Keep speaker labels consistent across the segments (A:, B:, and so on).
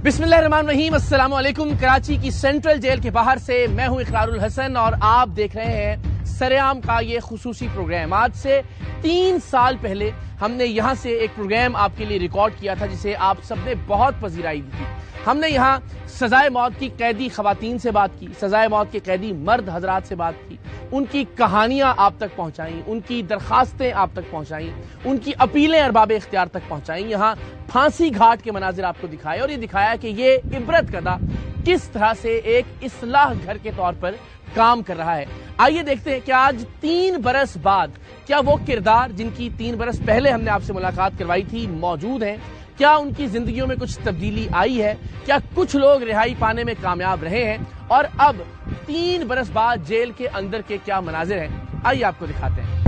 A: बिस्मिल्लाहिर्रहमानिर्रहीम, अस्सलाम वालेकुम। कराची की सेंट्रल जेल के बाहर से मैं हूं इकरारुल हसन और आप देख रहे हैं सरेआम का ये खुसूसी प्रोग्राम। आज से 3 साल पहले हमने यहाँ से एक प्रोग्राम आपके लिए रिकॉर्ड किया था जिसे आप सबने बहुत पजीराई दी थी। हमने यहाँ सजाए मौत की कैदी खवातीन से बात की, सजाए मौत के कैदी मर्द हजरात से बात की, उनकी कहानियां आप तक पहुंचाई, उनकी दरखास्तें आप तक पहुंचाई, उनकी अपीलें अरबाब इख्तियार तक पहुंचाई, यहाँ फांसी घाट के मनाजिर आपको दिखाए और ये दिखाया कि ये इबरत कदा किस तरह से एक इस्लाह घर के तौर पर काम कर रहा है। आइए देखते हैं कि आज 3 बरस बाद क्या वो किरदार जिनकी 3 बरस पहले हमने आपसे मुलाकात करवाई थी मौजूद हैं, क्या उनकी जिंदगियों में कुछ तब्दीली आई है, क्या कुछ लोग रिहाई पाने में कामयाब रहे हैं और अब 3 बरस बाद जेल के अंदर के क्या मनाजिर हैं। आइए आपको दिखाते हैं।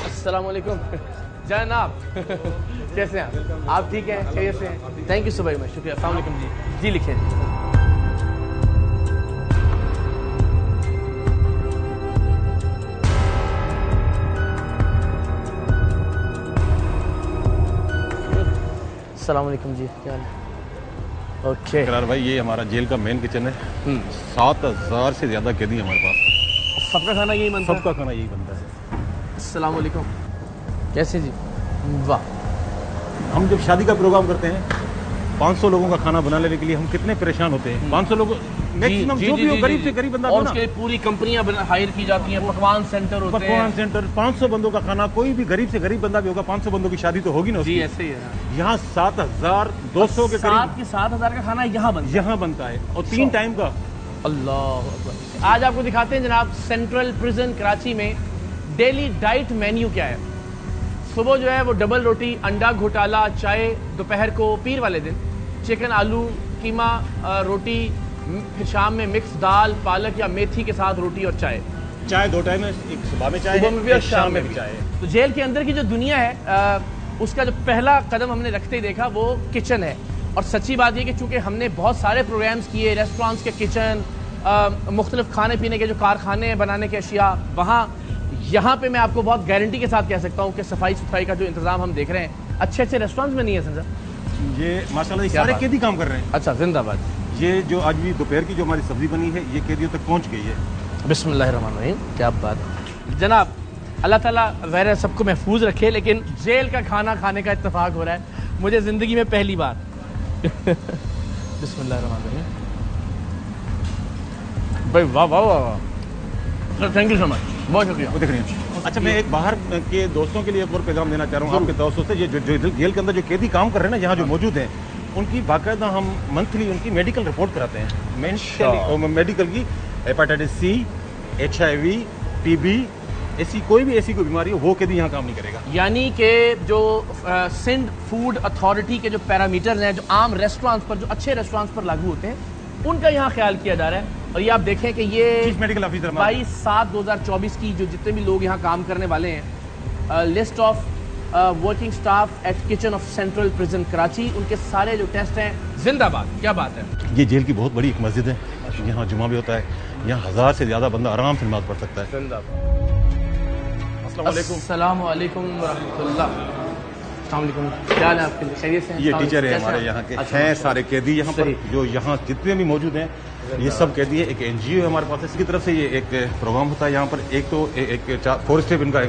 A: अस्सलाम वालेकुम जनाब, कैसे हैं आप? ठीक हैं, खैरियत से हैं? Thank you so very much, शुक्रिया। अस्सलाम वालेकुम जी लिखें। अस्सलाम वालेकुम जी, क्या हाल है? ओके
B: इकरार भाई, ये हमारा जेल का मेन किचन है। 7000 से ज्यादा कैदी हमारे पास।
A: सबका खाना यही बनता है?
B: सबका खाना यही बनता है।
A: अस्सलाम वालेकुम, कैसे जी? वाह,
B: हम जब शादी का प्रोग्राम करते हैं 500 लोगों का खाना बनाने के लिए हम कितने परेशान होते हैं। 500 लोग मैक्सिमम जो भी हो, गरीब से गरीब बंदा,
A: और उसके लिए पूरी कंपनियां हायर की जाती हैं, पकवान सेंटर होते हैं।
B: पकवान सेंटर 500 बंदों का खाना, कोई भी गरीब से गरीब बंदा भी होगा, 500 बंदों की शादी तो होगी ना
A: जी, ऐसे ही है।
B: यहाँ 7200 के करीब
A: 7,000 का खाना यहाँ बनता
B: है और 3 टाइम का।
A: अल्लाह अकबर। आज आपको दिखाते हैं जनाब सेंट्रल प्रिजन कराची में डेली डाइट मेन्यू क्या है। सुबह जो है वो डबल रोटी, अंडा घोटाला, चाय, दोपहर को पीर वाले दिन चिकन आलू कीमा रोटी, फिर शाम में मिक्स दाल पालक या मेथी के साथ रोटी और चाय
B: 2 टाइम है, एक सुबह में चाय,
A: सुबह में भी और शाम में भी
B: चाय।
A: तो जेल के अंदर की जो दुनिया है उसका जो पहला कदम हमने रखते ही देखा वो किचन है। और सच्ची बात यह कि चूंकि हमने बहुत सारे प्रोग्राम्स किए, रेस्टोरेंट्स के किचन, मुख्तलिफ खाने पीने के जो कारखाने हैं बनाने के अशिया, वहाँ यहाँ पे मैं आपको बहुत गारंटी के साथ कह सकता हूँ कि सफाई सुथराई का जो इंतजाम हम देख रहे हैं अच्छे अच्छे रेस्टोरेंट्स में नहीं है सर।
B: ये माशाल्लाह सारे कैदी काम कर रहे हैं।
A: अच्छा, जिंदाबाद।
B: ये जो आज भी दोपहर की जो हमारी सब्जी बनी है ये कैदियों तक पहुंच गई है।
A: बिस्मिल्लाहिर्रहमानिर्रहीम, क्या बात जनाब। अल्लाह ताला वैर सबको महफूज रखे, लेकिन जेल का खाना खाने का इत्तेफाक हो रहा है मुझे ज़िंदगी में पहली बार। बिस्मिल्लाहिर्रहमानिर्रहीम भाई, वाह वाह वाह, थैंक यू सो मच, बहुत शुक्रिया।
B: वो देख रही हैं। अच्छा, मैं एक बाहर के दोस्तों के लिए एक और पैगाम देना चाह रहा हूँ आपके दोस्तों से। ये जो जेल के अंदर जो कैदी काम कर रहे हैं ना, यहाँ जो मौजूद हैं, उनकी बाकायदा हम मंथली उनकी मेडिकल रिपोर्ट कराते हैं। मेडिकल की हेपेटाइटिस सी, HIV, TB, ऐसी कोई बीमारी हो वो कैदी यहाँ काम नहीं करेगा।
A: यानी कि जो सिंध फूड अथॉरिटी के जो पैरामीटर्स हैं जो आम रेस्टोरेंट्स पर, जो अच्छे रेस्टोरेंट्स पर लागू होते हैं, उनका यहाँ ख्याल किया जा रहा है। और ये आप देखें कि ये
B: चीफ मेडिकल ऑफिसर
A: 22/7/2024 की जो जितने भी लोग यहाँ काम करने वाले हैं, list of working staff at kitchen of central prison Karachi, उनके सारे जो टेस्ट हैं, जिंदाबाद, क्या बात है।
B: ये जेल की बहुत बड़ी एक मस्जिद है, यहाँ जुमा भी होता है, यहाँ 1000 से ज्यादा बंदा आराम से नमाज पढ़ सकता है।
A: अस्सलाम वालेकुम रहमतुल्लाह। क्या है आपके लिए? खैरियत से?
B: ये टीचर है हमारे यहाँ के। अच्छा, हैं सारे कैदी यहाँ पर जो यहाँ जितने भी मौजूद हैं, ये सब कैदी है। एक NGO है हमारे पास, इसकी तरफ से ये एक प्रोग्राम होता है यहाँ पर। एक तो एक 4 स्टेप इनका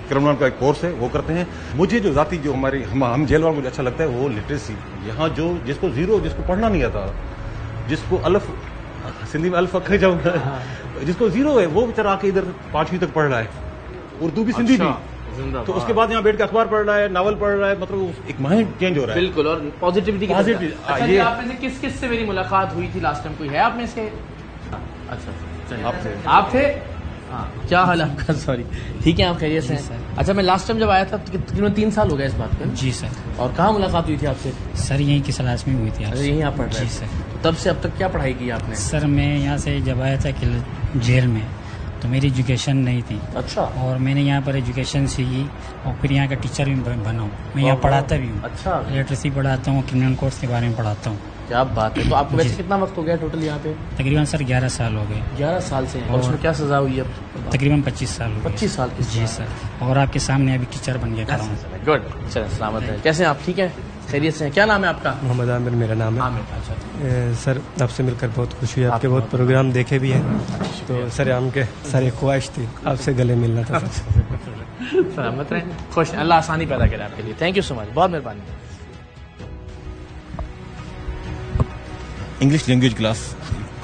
B: क्रिमिनल का एक कोर्स है, वो करते हैं। मुझे जो जाती जो हमारी हम जेल वालों मुझे अच्छा लगता है वो लिटरेसी। यहाँ जो जिसको पढ़ना नहीं आता, जिसको अल्फ सिंधी में अल्फ अखरे जाऊँगा, जिसको 0 है, वो बेचारा आके इधर 5वीं तक पढ़ रहा है, उर्दू भी सिंधी भी। तो उसके बाद यहाँ बैठ के अखबार पढ़ रहा है, नावल पढ़ रहा है, मतलब एक माइंड चेंज हो रहा है।
A: बिल्कुल, और पॉजिटिविटी। अच्छा, ये आप में से किस से मेरी मुलाकात हुई थी लास्ट टाइम? कोई है आप में से? अच्छा, आप थे। हाँ, क्या हाल है आपका? सॉरी, ठीक है, आप खैरियत से हैं? अच्छा, मैं लास्ट टाइम जब आया था तकरीबन 3 साल हो गए इस बात पे।
C: जी सर।
A: और कहाँ मुलाकात हुई थी आपसे?
C: सर यहीं की क्लास में हुई थी।
A: यहीं आप पढ़ रहे थे?
C: जी सर।
A: तब से अब तक क्या पढ़ाई की आपने?
C: सर मैं यहाँ से जब आया था जेल में तो मेरी एजुकेशन नहीं थी।
A: अच्छा।
C: और मैंने यहाँ पर एजुकेशन सीखी और फिर यहाँ का टीचर भी बना हूँ। मैं यहाँ पढ़ाता भी हूँ।
A: अच्छा।
C: लिटरेसी पढ़ाता हूँ, क्रिमिनल कोर्स के बारे में पढ़ाता हूँ।
A: क्या बात है। तो आपको वैसे कितना वक्त हो गया टोटल यहाँ पे?
C: तकरीबन सर 11 साल हो गए।
A: 11 साल से। और उसमें क्या सजा हुई है?
C: तकरीबन 25 साल हो गए।
A: 25 साल की।
C: जी सर, और आपके सामने अभी टीचर बन गया खड़ा हूँ।
A: गुड, चलें सलामत है। कैसे हैं आप, ठीक हैं, खैरियत से हैं? क्या नाम है आपका?
D: मोहम्मद आमिर मेरा नाम है।
A: आमिर, अच्छा।
D: सर आपसे मिलकर बहुत खुशी हुई, आपके बहुत प्रोग्राम देखे भी हैं, तो सर के सारी ख्वाहिश थी आपसे गले मिलना था।
A: सलामत रहें, खुश, अल्लाह आसानी पैदा करे आपके लिए। थैंक यू सो मच, बहुत मेहरबानी।
B: English language class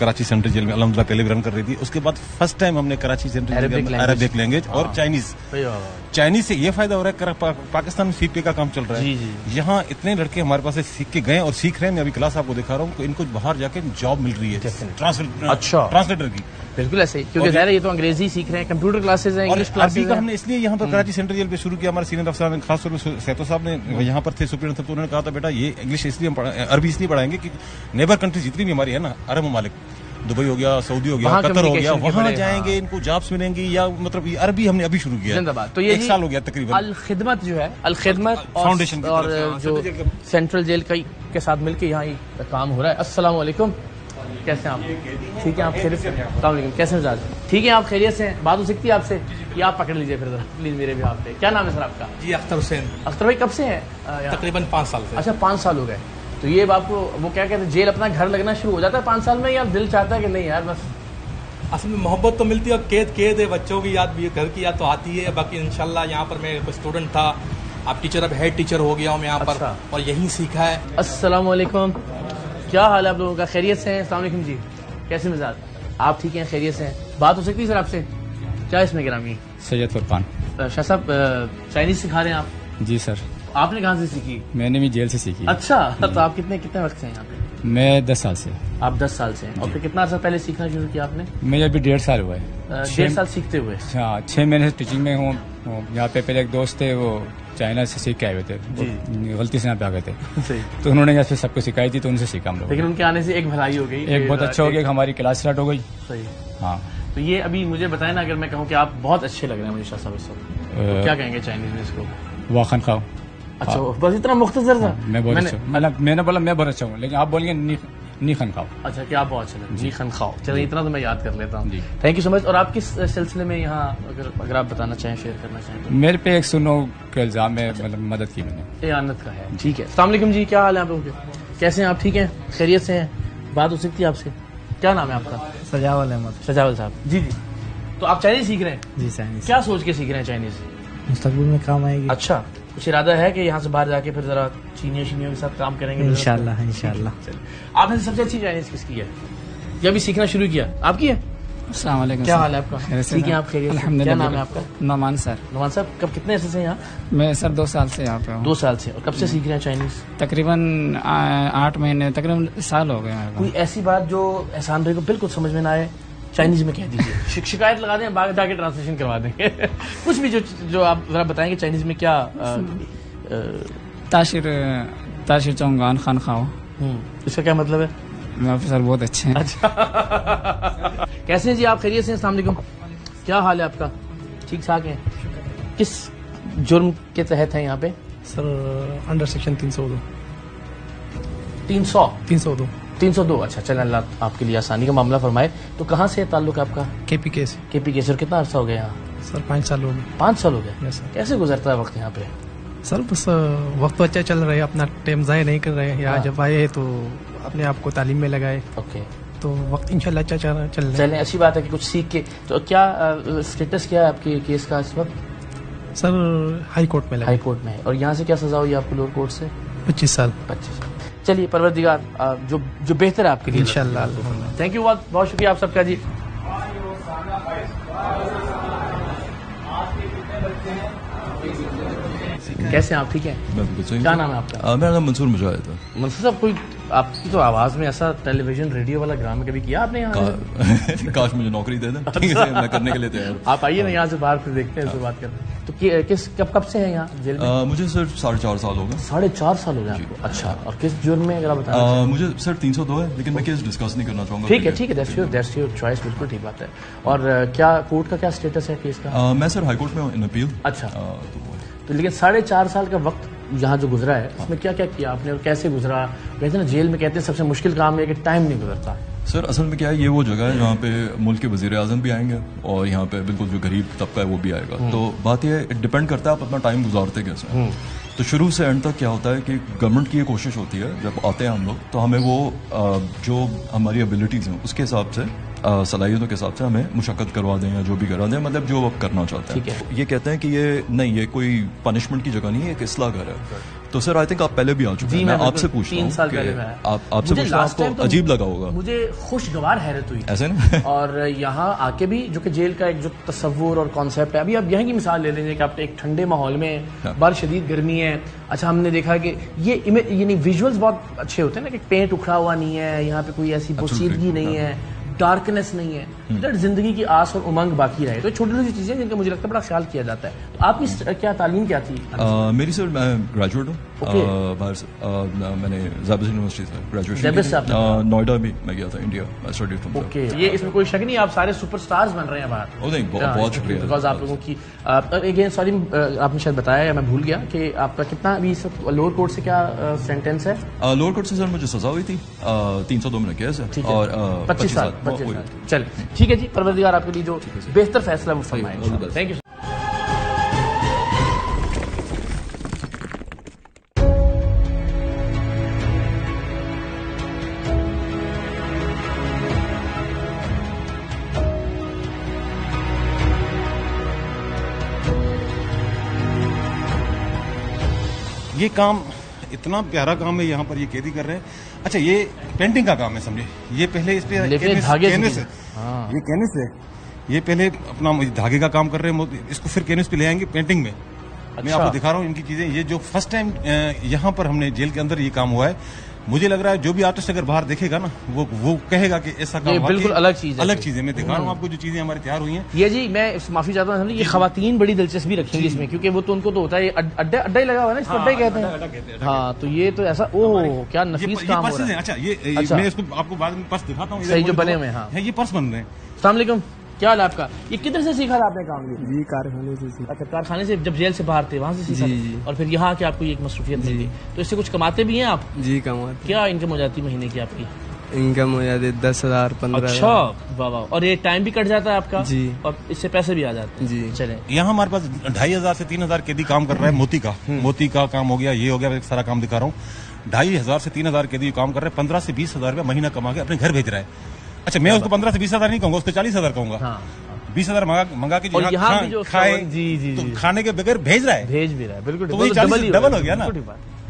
B: Karachi central jail में अल्हम्दुलिल्लाह पहले भी रन कर रही थी। उसके बाद फर्स्ट टाइम हमने कराची सेंट्रल जेल में अरबिक लैंग्वेज और चाइनीज से ये फायदा हो रहा है, पाकिस्तान में सीख का काम चल रहा है। यहाँ इतने लड़के हमारे पास से सीख के गए और सीख रहे हैं। मैं अभी क्लास आपको दिखा रहा हूँ, तो इनको बाहर जाके जॉब मिल रही है ट्रांसलेटर की।
A: बिल्कुल ऐसे ही, क्योंकि ज़ाहिर है ये तो अंग्रेजी सीख रहे हैं, कंप्यूटर क्लासेस हैं, इंग्लिश क्लासेस हैं।
B: हमने इसलिए यहाँ पर कराची सेंट्रल जेल पे शुरू किया। हमारे सीनियर अफसर खासतौर पर सैतो साहब ने यहाँ पर थे, सुप्रीम तो उन्होंने कहा था बेटा ये इंग्लिश इसलिए अरबी इसलिए पढ़ाएंगे कि नेबर कंट्रीज जितनी भी हमारी है ना, अरब ममालिक, दुबई हो गया, सऊदी हो गया, कतर हो गया, वहाँ जाएंगे, इनको जॉब्स मिलेंगी, या मतलब ये अरबी हमने अभी शुरू किया।
A: जिंदाबाद। तो ये
B: 1 साल हो गया तकरीबन।
A: अल खिदमत जो है, अल खिदमत फाउंडेशन और जो सेंट्रल जेल के साथ मिलकर यहाँ ये काम हो रहा है। अस्सलाम वालेकुम, कैसे हैं आप? ठीक है, आप खैरियत से हैं? अस्सलाम वालेकुम, कैसे मिजाज? ठीक है, आप खैरियत से हैं? बात हो सकती है आपसे? ये आप पकड़ लीजिए फिर प्लीज मेरे भी हाथ पे। क्या नाम है सर आपका?
E: जी अख्तर हुसैन।
A: अख्तर भाई कब से हैं?
E: तकरीबन 5 साल से।
A: अच्छा, 5 साल हो गए। तो ये आपको वो क्या कहते हैं, जेल अपना घर लगना शुरू हो जाता है 5 साल में, या दिल चाहता है कि नहीं यार बस?
E: असल में मोहब्बत तो मिलती है और कैद है, बच्चों की याद भी, घर की याद तो आती है। बाकी इंशाल्लाह यहाँ पर मैं स्टूडेंट था, अब टीचर, अब हेड टीचर हो गया हूँ मैं यहाँ पर।
A: अच्छा।
E: और यहीं सीखा है।
A: अस्सलाम वालेकुम, क्या हाल है आप लोगों का? खैरियत से हैं? अस्सलाम वालेकुम जी, कैसे मिजाज? आप ठीक हैं, खैरियत से हैं? बात हो सकती है सर आपसे? क्या इसमें गिरामी?
F: सैयद फुरकान।
A: शाह साहब, चाइनीज सिखा रहे हैं आप?
F: जी सर।
A: आपने कहाँ से सीखी?
F: मैंने भी जेल से सीखी।
A: अच्छा, तो आप कितने वक्त से हैं यहाँ पे?
F: मैं 10 साल से।
A: आप 10 साल से हैं, और फिर कितना अर्सा पहले सीखना शुरू किया आपने?
F: मैं अभी 1.5 साल हुआ है।
A: 1.5 साल सीखते हुए?
F: हाँ, 6 महीने से टीचिंग में हूँ। यहाँ पे पहले एक दोस्त थे, वो चाइना से सीख के आए हुए थे, गलती से यहाँ पे आ गए थे, तो उन्होंने यहाँ पे सबको सिखाई थी, तो उनसे सीखा हम लोग।
A: लेकिन उनके आने से एक भलाई हो गई,
F: एक बहुत अच्छा हो गया, हमारी क्लास स्टार्ट हो गई।
A: सही।
F: हाँ,
A: तो ये अभी मुझे बताएं ना, अगर मैं कहूँ कि आप बहुत अच्छे लग रहे हैं मुझे शाह साहब इस वक्त, तो क्या कहेंगे चाइनीज में इसको?
F: वाखन खाओ।
A: अच्छा, बस इतना मुख्तसर था?
F: मैं बहुत अच्छा, मतलब मैंने बोला मैं बहुत अच्छा हूँ, लेकिन आप बोलेंगे नी खन खाओ।
A: अच्छा, क्या बहुत अच्छा लगा, जी खन खाओ। चलिए, इतना तो मैं याद कर लेता हूँ। Thank you so much. और आप किस सिलसिले में यहाँ, अगर आप बताना चाहें, शेयर करना चाहें तो?
F: मेरे पे एक सुनो का इल्जाम है, मतलब मदद की मैंने।
A: एआनत का है, ठीक है। अस्सलाम वालेकुम जी, क्या हाल है आप लोगों के? कैसे हैं आप, ठीक हैं, खैरियत से हैं? बात हो सकती है आपसे? क्या नाम है आपका?
D: सजावल अहमद।
A: सजावल साहब जी। जी, तो आप चाइनीज सीख रहे हैं?
D: जी चाइनीज।
A: क्या सोच के सीख रहे हैं चाइनीज?
D: मुस्तकबिल में काम आएगी।
A: अच्छा, कुछ इरादा है कि यहाँ से बाहर जाके फिर जरा चीनियों के साथ काम करेंगे?
D: इंशाल्लाह इंशाल्लाह।
A: आपने सबसे अच्छी चाइनीज किसकी है, या भी सीखना शुरू किया? आपकी है?
C: अस्सलाम वालेकुम।
A: क्या हाल है आपका? ठीक है, आप खैरियत से? क्या नाम है आपका?
C: नौमान सर।
A: नौमान साहब, कब कितने ऐसे से यहाँ?
C: मैं सर 2 साल से यहाँ पे हूँ।
A: 2 साल से। और कब से सीख रहे हैं चाइनीज?
C: तकरीबन 8 महीने, तकरीबन साल हो गए।
A: कोई ऐसी बात जो एहसान भाई को बिल्कुल समझ में ना आए, चाइनीज में कह दीजिए। शिकायत लगा दें, बाहर जाके ट्रांसलेशन करवा देंगे। कुछ भी जो आप जरा बताएंगे चाइनीज में क्या?
C: ताशिर चौंगान खान खाओ।
A: इसका क्या मतलब है?
C: मैं सर बहुत अच्छे हैं।
A: अच्छा। कैसे हैं जी आप, खैरियत से? अस्सलाम वालेकुम, क्या हाल है आपका? ठीक ठाक है। किस जुर्म के तहत है यहाँ पे?
D: Sir under section 302।
A: 302। अच्छा, चलें, अल्लाह आपके लिए आसानी का मामला फरमाए। तो कहाँ से ताल्लुक आपका?
D: KPK से।
A: KPK से। और कितना अर्सा हो गया यहाँ?
D: सर 5 साल हो गए।
A: 5 साल हो गए?
D: Yes sir.
A: कैसे गुजरता है वक्त यहाँ पे?
D: सर बस वक्त तो अच्छा चल रहा है, अपना टाइम ज़ाया नहीं कर रहे हैं। यहाँ जब आए तो अपने आप को तालीम में लगाए,
A: ओके,
D: तो वक्त इंशाल्लाह अच्छा चल रहा है।
A: चलें, अच्छी बात है कि कुछ सीख के। तो क्या स्टेटस क्या है आपके केस का इस वक्त?
D: सर हाई कोर्ट में लगा।
A: हाई कोर्ट में है। और यहाँ से क्या सजा हुई आपको लोअर कोर्ट से?
D: 25 साल।
A: 25 साल। चलिए, परवरदिगार जो बेहतर है आपके लिए
D: इंशाल्लाह।
A: थैंक यू, बहुत शुक्रिया आप सबका जी। कैसे हैं आप, ठीक है? क्या नाम है आपका?
G: मेरा नाम मंसूर मुजाहिद है।
A: मंसूर साहब, कोई आपकी तो आवाज में ऐसा टेलीविजन रेडियो वाला ड्रामा कभी किया आपने यहाँ?
G: काश मुझे नौकरी दे दें, ठीक है, मैं करने के लिए तैयार।
A: आप आइए ना यहाँ से बाहर, फिर देखते हैं इससे बात करते हैं। तो कब से है यहाँ जेल में?
G: मुझे सर 4.5 साल हो गए।
A: 4.5 साल हो गए आपको? अच्छा, और किस जुर्म में, अगर आप बताएं?
G: मुझे सर 302 है, लेकिन मैं केस डिस्कस नहीं करना चाहूँगा।
A: ठीक है, दैट्स योर चॉइस, बिल्कुल ठीक बात है। और क्या कोर्ट का क्या स्टेटस है केस का?
G: मैं सर हाई कोर्ट में इन अपील।
A: अच्छा, तो लेकिन 4.5 साल का वक्त यहाँ जो गुजरा है, उसमें क्या क्या किया आपने और कैसे गुजरा? कहते हैं ना, जेल में कहते हैं सबसे मुश्किल काम है कि टाइम नहीं गुजरता।
G: सर असल में क्या है, ये वो जगह है जहाँ पे मुल्क के वज़ीर आज़म भी आएंगे और यहाँ पे बिल्कुल जो गरीब तबका है वो भी आएगा। तो बात ये डिपेंड करता है आप अपना टाइम गुजारते कैसे हैं। तो शुरू से एंड तक क्या होता है कि गवर्नमेंट की ये कोशिश होती है जब आते हैं हम लोग, तो हमें वो जो हमारी एबिलिटीज़ हैं उसके हिसाब से, सलाहियतों के हिसाब से हमें मुशक्कत करवा दें या जो भी करा दें, मतलब जो आप करना चाहते हैं। ये कहते हैं कि ये नहीं, ये कोई पनिशमेंट की जगह नहीं है, एक इस्लाह घर है। तो सर आई थिंक आप पहले भी आ चुके हैं। मैं आपसे पूछता हूँ आपसे पूछता हूँ, आपको अजीब लगा होगा।
A: मुझे खुशगवार हैरत हुई
G: ऐसे ना
A: और यहाँ आके भी जो कि जेल का एक जो तस्वुर और कॉन्सेप्ट है, अभी आप यहाँ की मिसाल ले लीजिए कि आप एक ठंडे माहौल में बाहर शदीद गर्मी है। अच्छा, हमने देखा कि ये यानी विजुअल्स बहुत अच्छे होते हैं ना, कि पेंट उखड़ा हुआ नहीं है, यहाँ पे कोई ऐसी पोशीदगी नहीं है, डार्कनेस नहीं है, दैट जिंदगी की आस और उमंग बाकी रहे। तो छोटी छोटी चीजें जिनका मुझे लगता है बड़ा ख्याल किया जाता है। तो आपकी क्या तालीम क्या थी?
G: मेरी सर मैं ग्रेजुएट हूँ बाहर से। मैंने ज़ेबस यूनिवर्सिटी से ग्रेजुएशन, नोएडा भी मैं गया था, इंडिया। मैं स्टडी फ्रॉम देयर।
A: ओके, ये इसमें कोई शक नहीं, आप सारे सुपरस्टार्स बन रहे हैं बाहर।
G: नहीं, बहुत शुक्रिया।
A: बिकॉज आप लोगों की अगेन सॉरी, आपने शायद बताया या मैं भूल गया कि आपका कितना अभी लोअर कोर्ट से क्या सेंटेंस है?
G: लोअर कोर्ट से सर मुझे सजा हुई थी 302 में केस है और
A: 25 साल। चल ठीक है जी, परवरदिगार आपके लिए जो बेहतर फैसला वो फरमाए। Thank you.
B: ये काम इतना प्यारा काम है, यहाँ पर ये कैदी कर रहे हैं। अच्छा, ये पेंटिंग का काम है, समझे। ये पहले इस पे कैनवस है, ये कैनवस है, ये पहले अपना धागे का काम कर रहे हैं, इसको फिर कैनवस पे ले आएंगे पेंटिंग में। अच्छा। मैं आपको दिखा रहा हूँ इनकी चीजें। ये जो फर्स्ट टाइम यहाँ पर हमने जेल के अंदर ये काम हुआ है, मुझे लग रहा है जो भी आर्टिस्ट अगर बाहर देखेगा ना, वो कहेगा कि ऐसा काम
A: बिल्कुल अलग चीज है।
B: अलग चीजें मैं दिखा रहा हूँ आपको, जो चीजें हमारी तैयार हुई हैं।
A: ये जी मैं माफी चाहता हूँ, ये खवातीन बड़ी दिलचस्पी रखेंगी इसमें, क्योंकि वो तो उनको तो होता है अड्डा ही लगा हुआ है ना, इसको अड्डा ही कहते हैं। हाँ, तो ये तो ऐसा, ओह क्या नफीस काम हो रहा है।
B: अच्छा, ये मैं इसको आपको बाद में पर्स दिखाता हूँ,
A: सही जो बने हुए हैं,
B: ये पर्स बन रहे हैं।
A: अस्सलाम वालेकुम, क्या हाल है आपका? ये किधर से सीखा था आपने काम?
D: जी कारखाने से सीखा।
A: अच्छा, कारखाने से, जब जेल से बाहर थे वहाँ से सीखा? जी। और फिर यहाँ आके आपको ये एक मसरूफियत मिली, तो इससे कुछ कमाते भी हैं आप?
D: जी कमाते।
A: क्या इनकम हो जाती महीने की आपकी?
D: इनकम हो जाती 10,000 15,000।
A: अच्छा, वाह वाह। और ये टाइम भी कट जाता है आपका?
D: जी।
A: और इससे पैसे भी आ जाते हैं? जी। चले,
B: यहाँ हमारे पास 2,500 से 3,000 कैदी काम कर रहा है। मोती का काम हो गया, ये हो गया, सारा काम दिखा रहा हूँ। 2,500 से 3,000 कैदी काम कर रहे हैं, 15 से 20,000 रुपया महीना कमा के अपने घर भेज रहा है। अच्छा, मैं उसको 15 से 20,000 नहीं कहूंगा, उसको 40,000 कहूंगा। 20,000 मंगा के खाए, जी, तो खाने के बगैर भेज रहा है,
A: भेज भी रहा है। बिल्कुल,
B: तो वही डबल हो गया ना।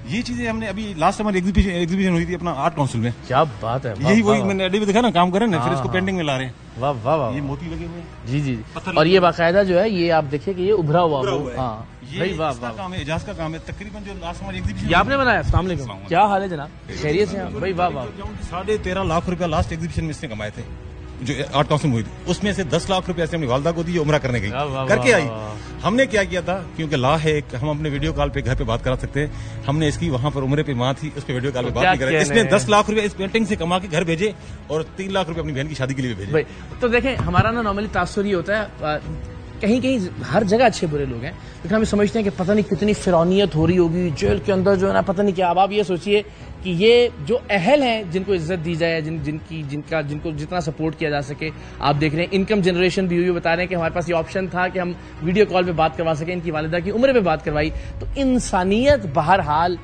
B: ये चीजें हमने अभी लास्ट हमारी एग्जीबिशन हुई थी अपना आर्ट काउंसिल में।
A: क्या बात है,
B: यही वही मैंने एडी में दिखा ना, काम कर रहे हैं, फिर इसको पेंटिंग में ला रहे हैं।
A: वाह वाह वाह,
B: ये मोती लगे हुए हैं।
A: जी जी, और ये बाकायदा जो है, ये आप देखिए कि ये उभरा हुआ है। हाँ,
B: ये इसका काम है, एजाज का काम है। तकरीबन जो लास्ट हमारी एग्जीबिशन,
A: ये आपने बनाया? अस्सलाम वालेकुम, क्या हाल है जनाब, खैरियत से हैं भाई? वाह वाह।
B: 13.5 लाख रुपया लास्ट एग्जीबिशन में इसने कमाए थे, जो आर्ट काउंसिल में हुई थी। उसमें से 10 लाख रुपया से अपनी वालदा को दी, उम्रा करने गई, करके आई। हमने क्या किया था, क्योंकि लॉ है, हम अपने वीडियो कॉल पे घर पे बात करा सकते हैं, हमने इसकी वहां पर उम्रे पे माँ थी, उस पर वीडियो कॉल पे बात नहीं करा। इसने 10 लाख रुपया इस पेंटिंग से कमा के घर भेजे और 3 लाख रुपया अपनी बहन की शादी के लिए भेजे।
A: तो देखें, हमारा ना नॉर्मली तासुर ये होता है, कहीं कहीं हर जगह अच्छे बुरे लोग हैं, लेकिन हम समझते हैं कि पता नहीं कितनी फिरौनियत हो रही होगी जेल के अंदर, जो है ना, पता नहीं क्या। अब आप ये सोचिए कि ये जो अहल हैं, जिनको इज्जत दी जाए, जिनको जितना सपोर्ट किया जा सके। आप देख रहे हैं इनकम जनरेशन भी हुई, बता रहे हैं कि हमारे पास ये ऑप्शन था कि हम वीडियो कॉल पे बात करवा सकें, इनकी वालिदा की उम्र पे बात करवाई। तो इंसानियत बहरहाल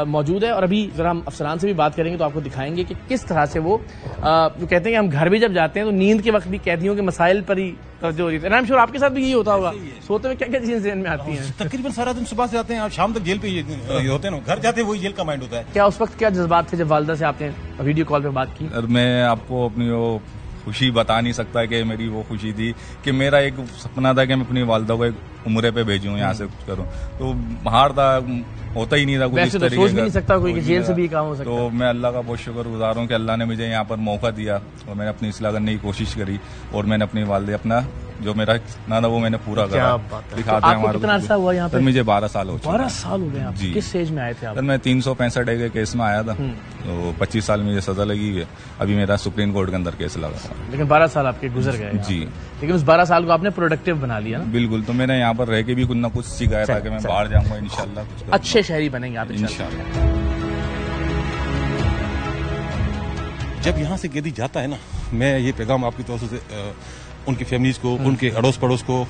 A: मौजूद है। और अभी जरा हम अफसरान से भी बात करेंगे तो आपको दिखाएंगे कि किस तरह से वो कहते हैं कि हम घर भी जब जाते हैं तो नींद के वक्त भी कैदियों के मसाइल पर ही तवज्जो हो रही है। आई एम श्योर आपके साथ भी यही होता होगा, सोते हुए क्या क्या चीजें ज़हन में आती हैं?
B: तकरीबन सारा दिन सुबह से आते हैं, शाम तक जेल पे ये होते हैं ना, घर जाते हैं वही जेल का माइंड होता है।
A: क्या उस वक्त क्या जज्बात थे जब वालिदा से आपने वीडियो कॉल पे बात की?
F: मैं आपको अपनी वो खुशी बता नहीं सकता कि मेरी वो खुशी थी कि मेरा एक सपना था कि मैं अपनी वालिदा को एक उम्रे पे भेजूं, यहाँ से कुछ करूं, तो बाहर था, होता ही नहीं था कुछ इस तरीके का।
A: सोच भी नहीं सकता कोई कि जेल से भी काम हो सकता है।
F: तो मैं अल्लाह का बहुत शुक्रगुजार हूँ कि अल्लाह ने मुझे यहाँ पर मौका दिया और मैंने अपनी इस्लाह करने की कोशिश करी और मैंने अपनी वालिदा अपना जो मेरा ना था वो मैंने पूरा करा।
A: दिखाते हैं हमारे। कितना अर्सा हुआ यहाँ पे?
F: मुझे 12 साल हो चुके।
A: 12 साल हो गए आप? किस स्टेज में आए थे आप?
F: सर मैं 365 के केस में आया था, तो 25 साल में ये सजा लगी हुई है। अभी मेरा सुप्रीम कोर्ट के अंदर केस लगा था,
A: लेकिन 12 साल आपके गुजर गए।
F: जी,
A: लेकिन उस 12 साल को आपने प्रोडक्टिव बना लिया ना?
F: बिल्कुल। तो मैंने यहाँ पर रह के भी कुछ ना कुछ सीखा था कि मैं बाहर जाऊंगा इंशाल्लाह, कुछ अच्छे
A: शहरी बनेंगे आप इंशाल्लाह।
B: जब यहाँ से कैदी जाता है ना, मैं ये पैगाम आपकी तरफ से उनकी फैमिलीज को, उनके अड़ोस पड़ोस को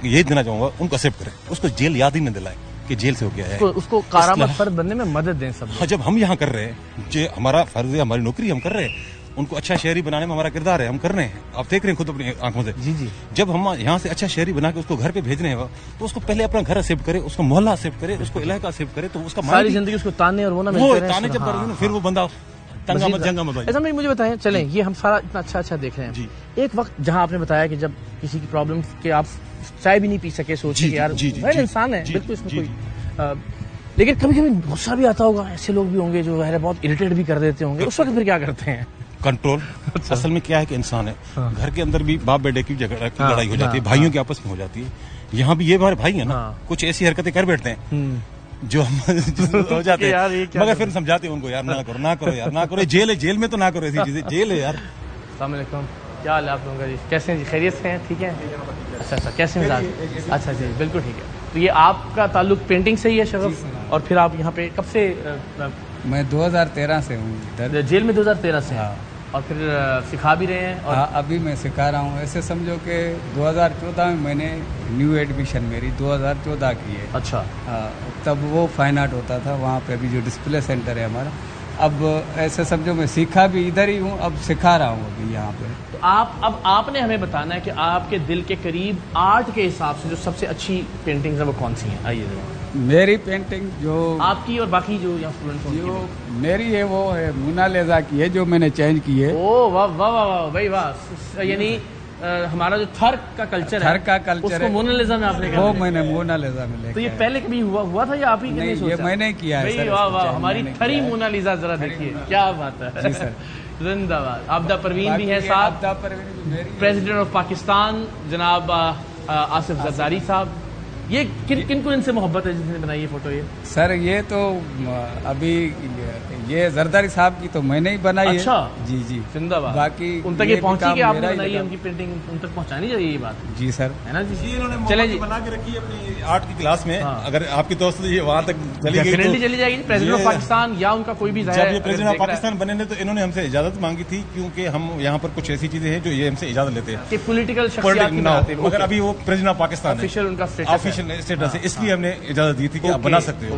B: यही देना चाहूंगा, उनको एक्सेप्ट करें, उसको जेल याद ही न दिलाए कि जेल से हो गया है,
A: उसको कारामद फर्द बनने में मदद दें सब।
B: हाँ, जब हम यहाँ कर रहे हैं, जो हमारा फर्ज है, हमारी नौकरी हम कर रहे हैं, उनको अच्छा शहरी बनाने में हमारा किरदार है, हम कर रहे हैं, आप देख रहे हैं खुद अपनी आंखों से।
A: जी जी।
B: जब हम यहाँ से अच्छा शहरी बना के उसको घर पे भेज रहे हैं, तो उसको पहले अपना घर एक्सेप्ट करे, उसको मोहल्ला एक्सेप्ट करे, उसको इलाका एक्सेप्ट करे, तो उसका
A: सारी जिंदगी उसको ताने और वो ना मिलते रहे।
B: ताने जब करेंगे ना, फिर वो बंदा तंगा मत जंगा मत।
A: ऐसा मुझे बताएं, चलें, ये हम सारा इतना अच्छा देख रहे हैं जी। एक वक्त जहां आपने बताया कि जब किसी की प्रॉब्लम के आप चाय भी नहीं पी सके, सोचिए यार हर इंसान है, बिल्कुल इसमें कोई, लेकिन कभी कभी गुस्सा भी आता होगा, ऐसे लोग भी होंगे जो बहुत इरिटेट भी कर देते होंगे, उस वक्त फिर क्या करते हैं?
B: कंट्रोल। असल में क्या है कि इंसान है, घर के अंदर भी बाप बेटे की लड़ाई हो जाती है, भाइयों की आपस में हो जाती है, यहाँ भी ये हमारे भाई है ना, कुछ ऐसी हरकतें कर बैठते हैं जो हम हो जाते हैं, मगर फिर समझाते हैं उनको, यार ना करो ना करो यार ना करो, जेल है, जेल में तो ना करो ऐसी चीजें, जेल है यार।
A: अस्सलाम वालेकुम, क्या हाल है आप लोगों का जी? कैसे हैं जी? खैरियत से हैं? ठीक है। अच्छा, कैसे मिजाज? अच्छा जी, बिल्कुल ठीक है। तो ये आपका ताल्लुक पेंटिंग से ही है शगफ, और फिर आप यहाँ पे कब से?
H: मैं 2013 से हूँ इधर
A: जेल में। 2013 से? हाँ। और फिर सिखा भी रहे हैं? और
H: हाँ, अभी मैं सिखा रहा हूँ। ऐसे समझो कि 2014 में मैंने न्यू एडमिशन मेरी 2014 की है।
A: अच्छा।
H: तब वो फाइन आर्ट होता था वहाँ पे, अभी जो डिस्प्ले सेंटर है हमारा। अब ऐसे समझो मैं सीखा भी इधर ही हूँ, अब सिखा रहा हूँ अभी यहाँ पे।
A: तो अब आपने हमें बताना है कि आपके दिल के करीब आर्ट के हिसाब से जो सबसे अच्छी पेंटिंग्स है वो कौन सी हैं? आइए जरा।
H: मेरी पेंटिंग जो आपकी
A: और बाकी जो यहाँ स्टूडेंट्स
H: जो मेरी है वो है मोनालिसा की है, जो मैंने चेंज की है।
A: ओ वाह वाह वाह भाई वाह, यानी हमारा जो थर्क का कल्चर है उसको मोनालिसा में आपने
H: वो मैंने मोनालिसा में लेके।
A: तो ये पहले कभी हुआ था या आप ही नहीं सोचा?
H: ये मैंने किया है सर।
A: वाह वाह, हमारी खरी मोनालिसा जरा देखिए, क्या बात है। जी सर, जिंदाबाद। आबदा परवीन भी है साथ, प्रेसिडेंट ऑफ पाकिस्तान जनाब आसिफ जरदारी साहब। ये किन को इनसे मोहब्बत है जिसने बनाई ये फोटो? ये
H: सर ये तो अभी ये जरदारी साहब की तो मैंने ही बनाई है।
A: अच्छा
H: जी जी,
A: जिंदाबाद।
H: बाकी
A: उन तक ये पहुंची कि आपने बनाई है, उनकी पेंटिंग उन तक पहुंचानी चाहिए ये बात।
H: जी सर,
B: है ना जी। इन्होंने चले जी बना के रखी है अपनी आर्ट की क्लास में। अगर आपकी दोस्त ये वहाँ तक चली गई तो
A: चली जाएगी। प्रेसिडेंट ऑफ पाकिस्तान या उनका कोई भी,
B: जब ये प्रेसिडेंट ऑफ पाकिस्तान बने ने तो इन्होंने हमसे इजाजत मांगी थी, क्योंकि हम यहाँ पर कुछ ऐसी चीजें हैं जो ये हमसे इजाजत लेते हैं,
A: पॉलिटिकल
B: मगर अभी वो प्रेसिडेंट ऑफ पाकिस्तान
A: ऑफिशियल उनका
B: ऑफिशियल स्टेटस है, इसलिए हमने इजाजत दी थी कि आप बना सकते हो।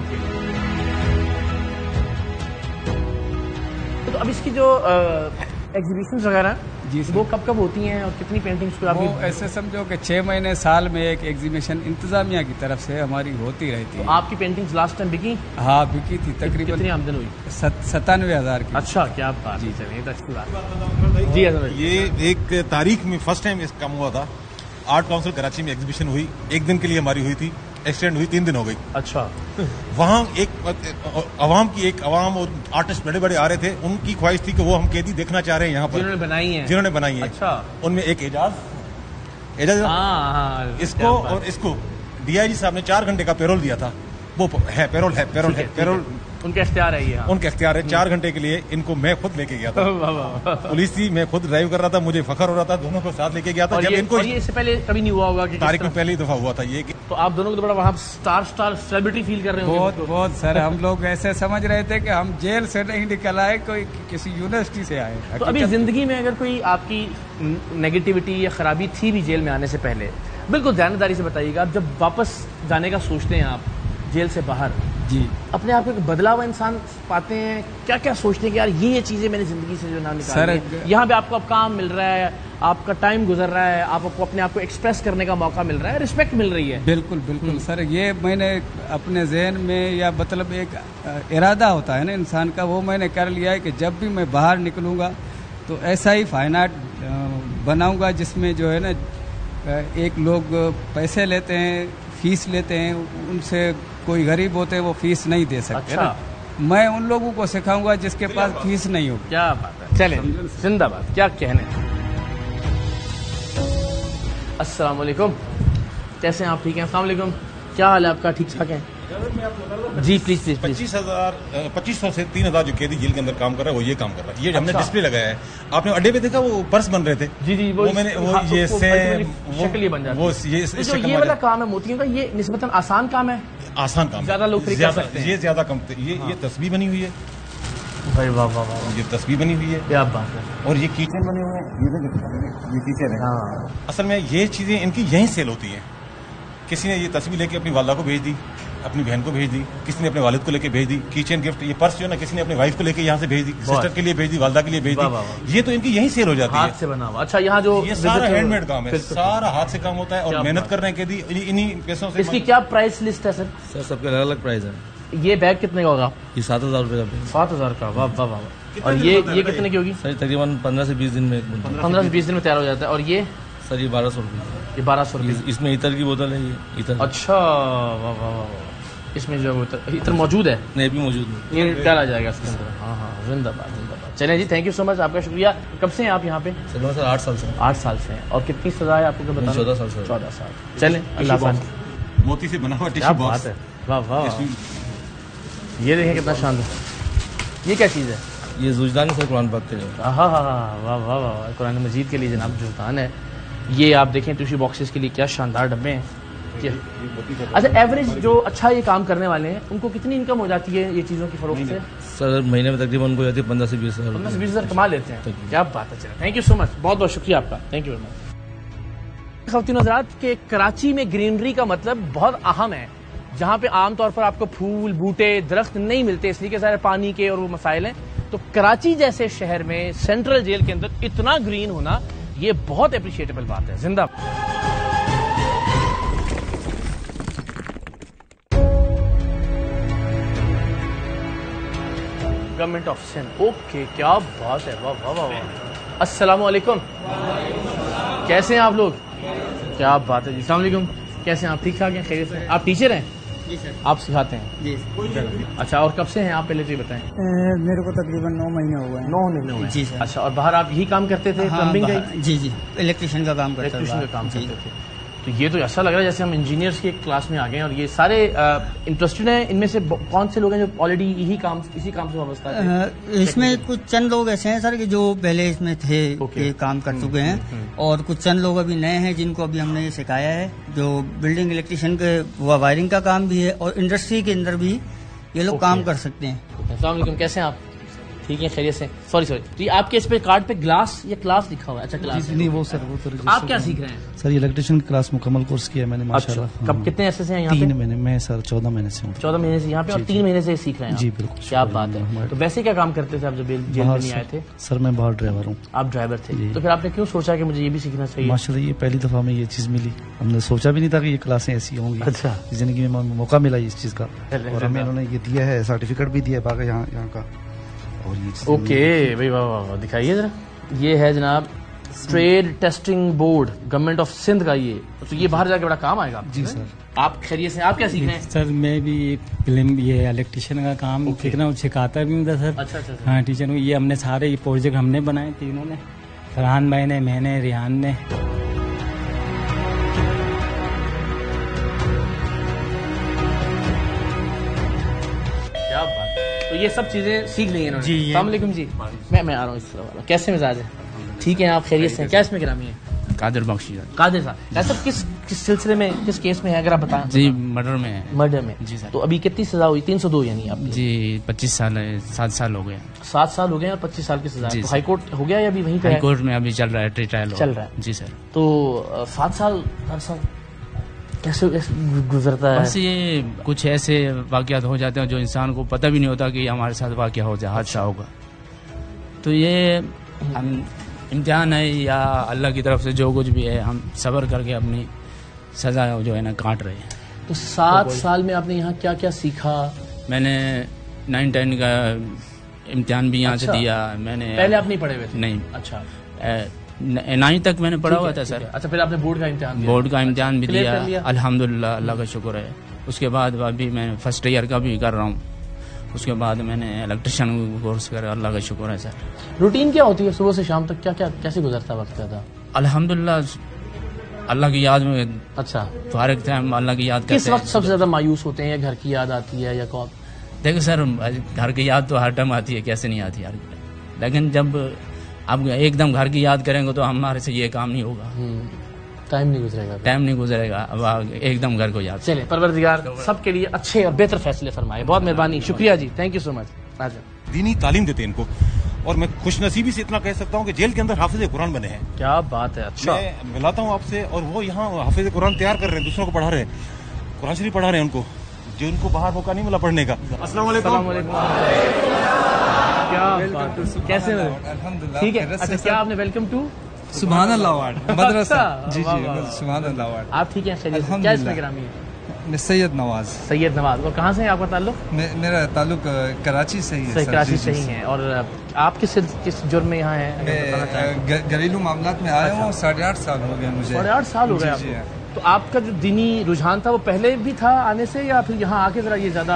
A: तो अब इसकी जो एग्जीबिशंस वगैरह
H: जी
A: वो कब होती हैं और कितनी पेंटिंग्स को
H: वो ऐसे समझो कि 6 महीने साल में एक एग्जीबिशन इंतजामिया की तरफ से हमारी होती रहती है।
A: तो आपकी पेंटिंग्स लास्ट टाइम बिकी?
H: हाँ बिकी थी, तकरीबन।
A: कितनी आमदन हुई?
H: 97,000 की।
A: अच्छा, क्या बात जी। चलिए तो अच्छी बात जी।
B: ये एक तारीख में फर्स्ट टाइम इस काम हुआ था। आर्ट काउंसिल कराची में एग्जीबिशन हुई, एक दिन के लिए हमारी हुई थी, एक्सटेंड हुई 3 दिन हो गई।
A: अच्छा।
B: वहाँ एक अवाम और आर्टिस्ट बड़े बड़े आ रहे थे, उनकी ख्वाहिश थी कि वो हम कैदी देखना चाह रहे हैं यहाँ पर, जिन्होंने बनाई है।
A: अच्छा।
B: उनमें एक एजाज इसको और इसको डीआईजी साहब ने 4 घंटे का पेरोल दिया था। वो है पेरोल
A: उनका इख्तियार है ये।
B: उनका इख्तियार है। 4 घंटे के लिए इनको मैं खुद लेके गया था। पुलिस थी, मैं खुद ड्राइव कर रहा था, मुझे फखर हो रहा था, दोनों को साथ लेके गया था। जब इनको
A: ये इससे पहले कभी नहीं हुआ होगा कि
B: तारीख में पहली दफा हुआ था ये।
A: तो आप दोनों को तो बड़ा वहाँ स्टार सेलिब्रिटी फील कर रहे हो?
H: बहुत सर, हम लोग ऐसे समझ रहे थे कि हम जेल से नहीं निकल आए, कोई किसी यूनिवर्सिटी से आए।
A: तो अभी जिंदगी में अगर कोई आपकी नेगेटिविटी या खराबी थी भी जेल में आने से पहले, बिल्कुल ध्यानदारी से बताइएगा। आप जब वापस जाने का सोचते हैं आप जेल से बाहर,
H: जी,
A: अपने आप को एक बदला हुआ इंसान पाते हैं, क्या क्या सोचते हैं कि यार ये चीजें मैंने जिंदगी से जो ना निकाली है। यहाँ पे आपको अब काम मिल रहा है, आपका टाइम गुजर रहा है, आपको अपने आप को एक्सप्रेस करने का मौका मिल रहा है, रिस्पेक्ट मिल रही है।
H: बिल्कुल बिल्कुल सर, ये मैंने अपने जहन में, या मतलब एक इरादा होता है ना इंसान का, वो मैंने कर लिया है कि जब भी मैं बाहर निकलूँगा तो ऐसा ही फाइन आर्ट बनाऊँगा जिसमें जो है ना, एक लोग पैसे लेते हैं, फीस लेते हैं, उनसे कोई गरीब होते हैं वो फीस नहीं दे सकते। अच्छा। मैं उन लोगों को सिखाऊंगा जिसके पास फीस नहीं हो।
A: क्या बात है। चलें, जिंदाबाद। क्या कहने। अस्सलाम वालेकुम, कैसे हैं आप? ठीक हैं? अस्सलाम वालेकुम, क्या हाल है आपका? ठीक ठाक है जी? प्लीज
B: 2500 से 3000 जो कैदी जेल के अंदर काम कर रहा है वो ये काम कर रहा है। ये हमने डिस्प्ले लगाया है। आपने अड्डे पे देखा वो पर्स बन रहे थे?
A: जी जी,
B: वो मैंने ये
A: शक्ल बन जाती है। ये वाला काम है मोतियों का, ये निस्बतन आसान काम है।
B: आसान काम,
A: ज्यादा लोग कर सकते हैं।
B: ये ज्यादा कम, ये तस्वीर बनी हुई है,
A: भाई वाह वाह वाह,
B: ये तस्वीर बनी हुई है
A: क्या बात है।
B: और ये किचन बने हुए हैं, ये किचन है।
A: हाँ
B: असल में ये चीजें इनकी यहीं सेल होती हैं। किसी ने ये तस्वीर लेके अपनी वालदा को भेज दी, अपनी बहन को भेज दी, किसी ने अपने वालिद को लेके भेज दी। किचन गिफ्ट, ये पर्स जो है ना, किसी ने अपनी वाइफ को लेके यहाँ से भेज दी, सिस्टर के लिए भेज दी, वालदा के लिए भेज
A: वाह, वाह,
B: दी। ये तो इनकी यहीं सेल हो जाती
A: हाथ
B: है।
A: से बना हुआ। अच्छा, यहाँ जो
B: ये सारा
A: visitor-
B: हैंडमेड काम है,
A: बिल्कुल।
B: सारा हाथ से काम होता है और मेहनत करने के दी इन्हीं पैसों से।
A: इसकी क्या प्राइस लिस्ट है सर?
I: सर सबके अलग अलग प्राइस है।
A: ये बैग कितने का होगा?
I: ये 7,000 रुपये का बैग।
A: 7,000 का, वाह वाह वाह। और ये कितने की होगी?
I: सर तकरीबन 15 से 20 दिन में
A: 15 से 20 दिन में तैयार हो जाता है। और ये
I: सर ये 1200 रुपये।
A: ये 1200 रुपये।
I: इसमें इतर की बोतल है, ये इतर।
A: अच्छा, वाह वाह वाह। इसमें जो है इतर मौजूद है?
I: नहीं, भी मौजूद है।
A: ये डाला जाएगा इसके अंदर। हाँ हाँ, जिंदाबाद जिंदाबाद। चलें जी, थैंक यू सो मच, आपका शुक्रिया। कब से हैं आप यहाँ पे?
I: सर 8 साल से।
A: 8 साल से हैं। और कितनी सजा है आपको?
I: 14 साल से।
A: 14 साल। चलें, अल्लाह हाफ़िज़।
B: मोती से बना हुआ
A: क्या
B: टिश्यू
A: बात
B: बॉक्स
A: है, वाह वाह। ये देखें कितना शानदार। ये क्या चीज़ है?
I: ये जुजदानी सर कुरान पाक के लिए।
A: हाँ हाँ हाँ, वाह वाह वाह, कुरान मजीद के लिए जनाब जुज़दान है। ये आप देखें टिश्यू बॉक्सेस के लिए क्या शानदार डब्बे हैं। अच्छा, एवरेज जो अच्छा ये काम करने वाले हैं उनको कितनी इनकम हो जाती है ये चीज़ों की फरोख्त से?
I: सर महीने में तकरीबन उनको जाती है 15 से 20 हज़ार।
A: 15 से 20 हज़ार कमा लेते हैं। क्या बात है। चलें, थैंक यू सो मच, बहुत बहुत शुक्रिया आपका, थैंक यू वेरी मच। ख़वातीन हज़रात के कराची में ग्रीनरी का मतलब बहुत अहम है। जहाँ पे आमतौर पर आपको फूल बूटे दरख्त नहीं मिलते, इसलिए कि सारे पानी के और वो मसाइल हैं, तो कराची जैसे शहर में सेंट्रल जेल के अंदर इतना ग्रीन होना ये बहुत अप्रिशिएटेबल बात है। जिंदा गवर्नमेंट ऑफ सिंध। ओके, क्या बात है, वाह वाह वाह वाह। अस्सलाम वालेकुम, कैसे हैं आप लोग? क्या बात है जी, अस्सलाम वालेकुम, कैसे हैं आप? ठीक ठाक हैं, खैरियत से? आप टीचर हैं?
J: जी सर।
A: आप सिखाते हैं?
J: जी।
A: अच्छा, और कब से हैं आप, पहले तो ये बताएं।
J: मेरे को तकरीबन 9 महीने हुए हैं।
A: 9 महीने हुए?
J: जी सर।
A: अच्छा, और बाहर आप यही काम करते थे? प्लम्बिंग का?
J: जी जी, इलेक्ट्रिशियन का काम करता था।
A: इलेक्ट्रिशियन का काम करते थे। तो ये तो ऐसा लग रहा है जैसे हम इंजीनियर्स की क्लास में आ गए हैं। और ये सारे इंटरेस्टेड हैं, इनमें से कौन से लोग हैं जो ऑलरेडी इसी काम से वाबस्ता थे?
J: इसमें कुछ चंद लोग ऐसे हैं सर कि जो पहले इसमें थे, के काम कर चुके हैं, और कुछ चंद लोग अभी नए हैं जिनको अभी हमने ये सिखाया है, जो बिल्डिंग इलेक्ट्रिशियन के वायरिंग का काम भी है और इंडस्ट्री के अंदर भी ये लोग काम कर सकते हैं।
A: अस्सलाम वालेकुम, कैसे हैं आप? ठीक है, खैरियत से? सॉरी तो आपके इस पे कार्ड पे ग्लास या क्लास लिखा हुआ है? अच्छा, क्लास
K: नहीं, वो सर वो तो
A: आप क्या सीख रहे हैं?
K: सर इलेक्ट्रिशियन की क्लास मुकम्मल कोर्स किया है मैंने माशाल्लाह।
A: अच्छा, कब कितने ऐसे से हैं यहाँ पे?
K: 3 महीने में सर 14 महीने से हूँ।
A: 14 महीने से यहाँ पे और 3 महीने से सीख रहे हैं?
K: जी बिल्कुल।
A: क्या बात है। तो वैसे क्या काम करते थे आप जब जेल में नहीं आए थे?
K: सर मैं बाहर ड्राइवर हूँ।
A: आप ड्राइवर थे, तो फिर आपने क्यों सोचा कि मुझे ये भी सीखना चाहिए?
K: माशाल्लाह ये पहली दफा में ये चीज मिली, हमने सोचा भी नहीं था कि ये क्लासें ऐसी होंगी।
A: अच्छा,
K: जिंदगी में मौका मिला इस चीज का, और हमें उन्होंने ये दिया है, सर्टिफिकेट भी दिया है बाकी यहाँ का। और ये
A: ओके भाई, वाह वाह वाह, दिखाइए जरा। ये है जनाब trade testing board, government of Sindh का। ये तो ये बाहर जाके बड़ा काम आएगा।
K: जी सर।
A: आप खैरियत से? आप क्या सीख रहे हैं?
C: सर मैं भी फिल्म ये इलेक्ट्रिशियन का काम सीखना और सिखाता भी हूँ सर।
A: अच्छा अच्छा।
C: हाँ टीचर हूँ। ये हमने सारे ये प्रोजेक्ट हमने बनाए तीनों ने, फरहान भाई ने, मैंने, रिहान ने।
A: क्या बात। तो ये सब चीजें सीख ली हैं इन्होंने?
C: जी।
A: अस्सलाम वालेकुम जी, मैं आ रहा हूँ इस तरह वाला। कैसे मिजाज है? ठीक है, आप खैरियत से? क्या इसमें गिरामी है?
L: कादिर बख्शी।
A: कादिर साहब, ऐसा किस सिलसिले में, किस केस में है, अगर आप बताएं?
L: जी मर्डर में है।
A: मर्डर में?
L: जी सर।
A: तो अभी कितनी सजा हुई? 302 यानी आप?
L: जी 25 साल है, 7 साल हो गए।
A: 7 साल हो गए और 25 साल की सजा।
L: जी
A: तो
L: सर।
A: हाई कोर्ट हो गया या अभी वहीं पे है?
L: हाई कोर्ट में अभी चल रहा है, ट्रायल
A: चल रहा है।
L: जी सर।
A: तो 7 साल हर साल कैसे गुजरता है?
L: बस ये कुछ ऐसे वाकयात हो जाते हैं जो इंसान को पता भी नहीं होता कि हमारे साथ वाकया हो जाए, हादसा होगा। तो ये हम इम्तिहान है या अल्लाह की तरफ से जो कुछ भी है, हम सब्र करके अपनी सजा जो है ना काट रहे हैं।
A: तो 7 साल में आपने यहाँ क्या क्या सीखा?
L: मैंने 9-10 का इम्तिहान भी यहाँ
A: अच्छा।
L: से दिया मैंने।
A: पहले आप नहीं पढ़े हुए थे?
L: नहीं।
A: अच्छा,
L: 9 तक मैंने पढ़ा हुआ था सर।
A: अच्छा, फिर आपने बोर्ड का इम्तिहान दिया?
L: बोर्ड का इम्तिहान भी
A: क्लियर
L: दिया,
A: कर लिया?
L: अल्हम्दुलिल्लाह, अल्लाह का शुक्र है। उसके बाद अभी मैं फर्स्ट ईयर का भी कर रहा हूँ। उसके बाद मैंने इलेक्ट्रिशियन कोर्स कर, अल्लाह का शुक्र है सर।
A: रूटीन क्या होती है सुबह से शाम तक? क्या क्या कैसे गुजरता वक्त था?
L: अल्हम्दुलिल्लाह अल्लाह की याद में।
A: अच्छा,
L: फारिग थे हम, अल्लाह की याद करते हैं।
A: किस वक्त सबसे ज्यादा मायूस होते हैं, या घर की याद आती है या कौन?
L: देखो सर, घर की याद तो हर टाइम आती है, कैसे नहीं आती यार। लेकिन जब आप एकदम घर की याद करेंगे तो हमारे से ये काम नहीं होगा।
A: टाइम नहीं गुजरेगा।
L: टाइम नहीं गुजरेगा, अब एकदम घर को याद।
A: चले, परवरदिगार सबके लिए अच्छे और बेहतर फैसले फरमाए। बहुत मेहरबानी, शुक्रिया जी, थैंक यू सो मच।
B: दीनी तालीम देते हैं इनको। और मैं खुशनसीबी से इतना कह सकता हूँ कि जेल के अंदर हाफिज कुरान बने हैं।
A: क्या बात है। अच्छा,
B: मैं मिलाता हूँ आपसे, और वो यहाँ हाफिज कुरान तैयार कर रहे हैं, दूसरों को पढ़ा रहे हैं, कुरान शरीफ पढ़ा रहे हैं उनको, जो उनको बाहर मौका नहीं मिला पढ़ने का। अस्सलाम वालेकुम।
A: क्या बात है, कैसे हो? ठीक है। अच्छा, क्या आपने वेलकम टू
H: सुभान अल्लाह वार्ड मदरसा? जी
A: वाह,
H: जी,
A: वाह।
H: सुभान अल्लाह वार्ड।
A: आप ठीक हैं? खैरियत से? क्या इसमें ग्रामी है?
H: मैं सैयद नवाज।
A: सैयद नवाज। और कहाँ से है आपका ताल्लुक?
H: मेरा ताल्लुक कराची से ही है।
A: कराची से ही है। और आप किस जुर्म में यहाँ हैं?
H: घरेलू मामलात में आया हूँ। 8.5 साल हो गए मुझे।
A: 8.5 साल हो गए आपको? तो आपका जो दीनी रुझान था वो पहले भी था आने से, या फिर यहाँ आके जरा ये ज्यादा?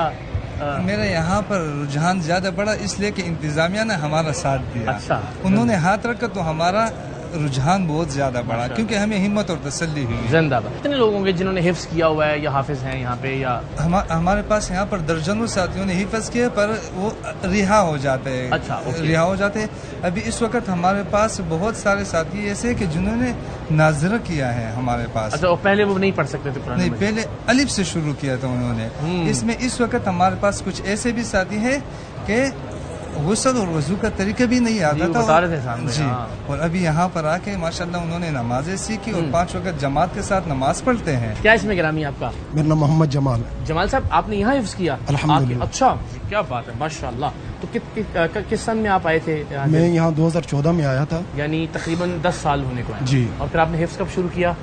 H: मेरा यहाँ पर रुझान ज्यादा बढ़ा इसलिए कि इंतजामिया ने हमारा साथ दिया।
A: अच्छा।
H: उन्होंने हाथ रखा तो हमारा रुझान बहुत ज्यादा बढ़ा, क्योंकि हमें हिम्मत और तसल्ली हुई।
A: जिंदाबाद। कितने लोग होंगे जिन्होंने हिफ्ज किया हुआ है या हाफिज हैं यहाँ पे? या
H: हमारे पास यहाँ पर दर्जनों साथियों ने हिफ्ज किया, पर वो रिहा हो जाते हैं।
A: अच्छा,
H: रिहा हो जाते हैं। अभी इस वक्त हमारे पास बहुत सारे साथी ऐसे कि जिन्होंने नाजरा किया है हमारे पास।
A: अच्छा, और पहले वो नहीं पढ़ सकते थे कुरान?
H: नहीं, पहले अलिफ से शुरू किया था उन्होंने। इसमें इस वक्त हमारे पास कुछ ऐसे भी साथी हैं कि गुस्ल और वजू का तरीका भी नहीं आता था।
A: बता रहे थे सामने।
H: जी। और अभी यहाँ पर आके माशाल्लाह उन्होंने नमाजें सीखी और 5 वक्त जमात के साथ नमाज पढ़ते हैं।
A: क्या इसमें ग्रामी आपका?
M: मेरा नाम मोहम्मद जमाल है।
A: जमाल साहब, आपने यहाँ हिफ्ज किया?
M: अल्हम्दुलिल्लाह।
A: अच्छा, क्या बात है, माशाल्लाह। तो किस सन में आप आए थे?
M: मैं यहाँ 2014 में आया था,
A: यानी तकरीबन 10 साल होने को है।
M: जी।
A: और फिर आपने हिफ्ज कब शुरू किया?